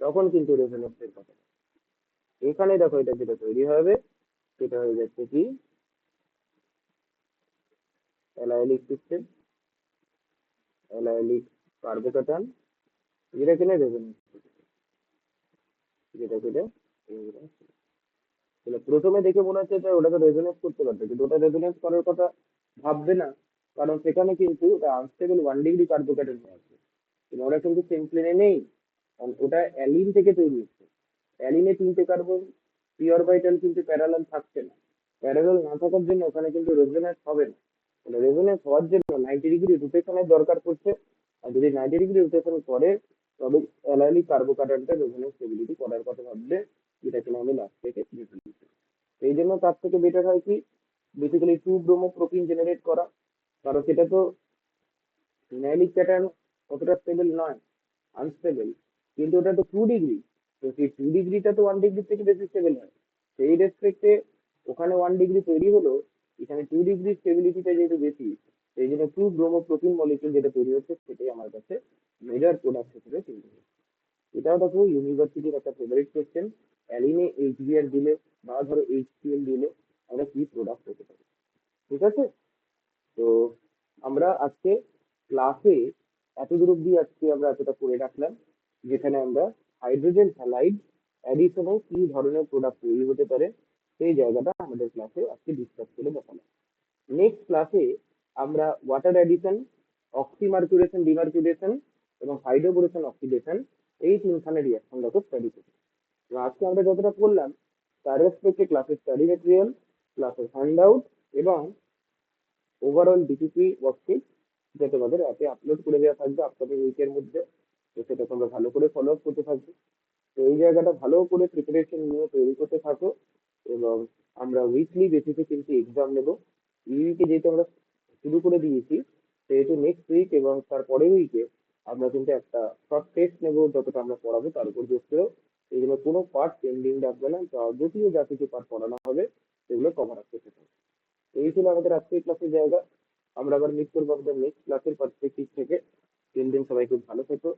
তখন কিন্তু রেজোনেন্সের কথা। এখানে দেখো এটা যেটা তৈরি হবে, সেটা হয়ে যাচ্ছে কি অ্যালাইলিক সিস্টেম, অ্যালাইলিক কার্বোক্যাটায়ন, যেটা কিনা রেজোনেন্স, যেটা কিনা রেজোনেন্স। তাহলে প্রথমে দেখে মনে হচ্ছে যে ওটাকে রেজোনেন্স করতে পারবে, কিন্তু ওটা রেজোনেন্স করার কথা ভাববে না, কারণ সেখানে কিন্তু ওটা আনস্টেবল 1 ডিগ্রি কার্বোক্যাটায়ন হয়ে আছে, কিন্তু ওরা কিন্তু সেম প্লেনে নেই, কারণ ওটা অ্যালিন থেকে তৈরি হচ্ছে। অ্যালিনে 3টে কার্বন, পি অরবিটাল কিন্তু প্যারালাল থাকছে না, প্যারালাল না থাকার জন্য ওখানে কিন্তু রেজোনেন্স হবে না। তাহলে রেজোনেন্স হওয়ার জন্য 90 ডিগ্রি রোটেশনের দরকার পড়ছে, আর যদি 90 ডিগ্রি রোটেশন করে, তবে অ্যালাইলিক কার্বোক্যাটায়নটা রেজোনেন্স স্টেবিলিটি করার কথা ভাববে, যেটা কিনা আমি লাস্ট থেকে দেখেছি। এই জন্য তার থেকে বেটার হয় কি, বেসিক্যালি 2 ব্রোমো প্রোটিন জেনারেট করা, কারণ সেটা তো ফিনাইলিক প্যাটার্ন অতটা স্টেবল নয়, আনস্টেবল, কিন্তু ওটা তো 2 ডিগ্রি, তো সেই 2 ডিগ্রিটা তো 1 ডিগ্রি থেকে বেশি স্টেবল হয়, সেই রেসপেক্টে ওখানে 1 ডিগ্রি তৈরি হলো, এখানে 2 ডিগ্রি স্টেবিলিটিটা যেহেতু বেশি, সেই জন্য 2 ব্রোমো প্রোটিন মলিকিউল যেটা তৈরি হচ্ছে, সেটাই আমার কাছে মেজর প্রোডাক্ট হিসেবে চিন্তা হচ্ছে। এটাও দেখো ইউনিভার্সিটির একটা ফেভারিট কোয়েশ্চেন, অ্যালিনে HBr দিলে বা ধরো HCl দিলে আমরা কি প্রোডাক্ট পেতে পারি। ঠিক আছে, তো আমরা আজকে ক্লাসে এতদূর অব্দি আজকে আমরা এতটা করে রাখলাম, যেখানে আমরা হাইড্রোজেন হ্যালাইড অ্যাডিশনে কি ধরনের প্রোডাক্ট তৈরি হতে পারে, সেই জায়গাটা আমাদের ক্লাসে আজকে ডিসকাস করে দেখালাম। নেক্সট ক্লাসে আমরা ওয়াটার অ্যাডিশন, অক্সিমার্কুরেশন ডিমার্কুরেশন এবং হাইড্রোবোরেশন অক্সিডেশন, এই তিনখানে রিয়াকশন দেখো স্টাডি করব। তো আজকে আমরা যতটা করলাম, তার রেসপেক্টে ক্লাসের স্টাডি মেটেরিয়াল, ক্লাসের হ্যান্ড আউট এবং ওভারঅল ডিপিপি ওয়ার্কশিট, যেটা তোমাদের অ্যাপে আপলোড করে দেওয়া থাকবে আপনাদের উইকের মধ্যে, তো সেটা তোমরা ভালো করে ফলো আপ করতে থাকবে। তো এই জায়গাটা ভালো করে প্রিপারেশন নিয়ে তৈরি করতে থাকো, এবং আমরা উইকলি বেসিসে কিন্তু এক্সাম নেবো। এই উইকে যেহেতু আমরা শুরু করে দিয়েছি, সেহেতু নেক্সট উইক এবং তার পরের উইকে আমরা কিন্তু একটা শর্ট টেস্ট নেবো, যতটা আমরা পড়াবো তার উপর বেস করে। এই জন্য কোনো পার্ট পেন্ডিং রাখবে না, যাবতীয় যা কিছু পার্ট পড়ানো হবে সেগুলো কভার আপ করতে থাকবে। এই ছিল আমাদের আজকের ক্লাসের জায়গা। আমরা আবার মিট করবো আমাদের নেক্সট ক্লাসের পার্সপেক্টিভ থেকে। 3 দিন সবাই খুব ভালো থেকো,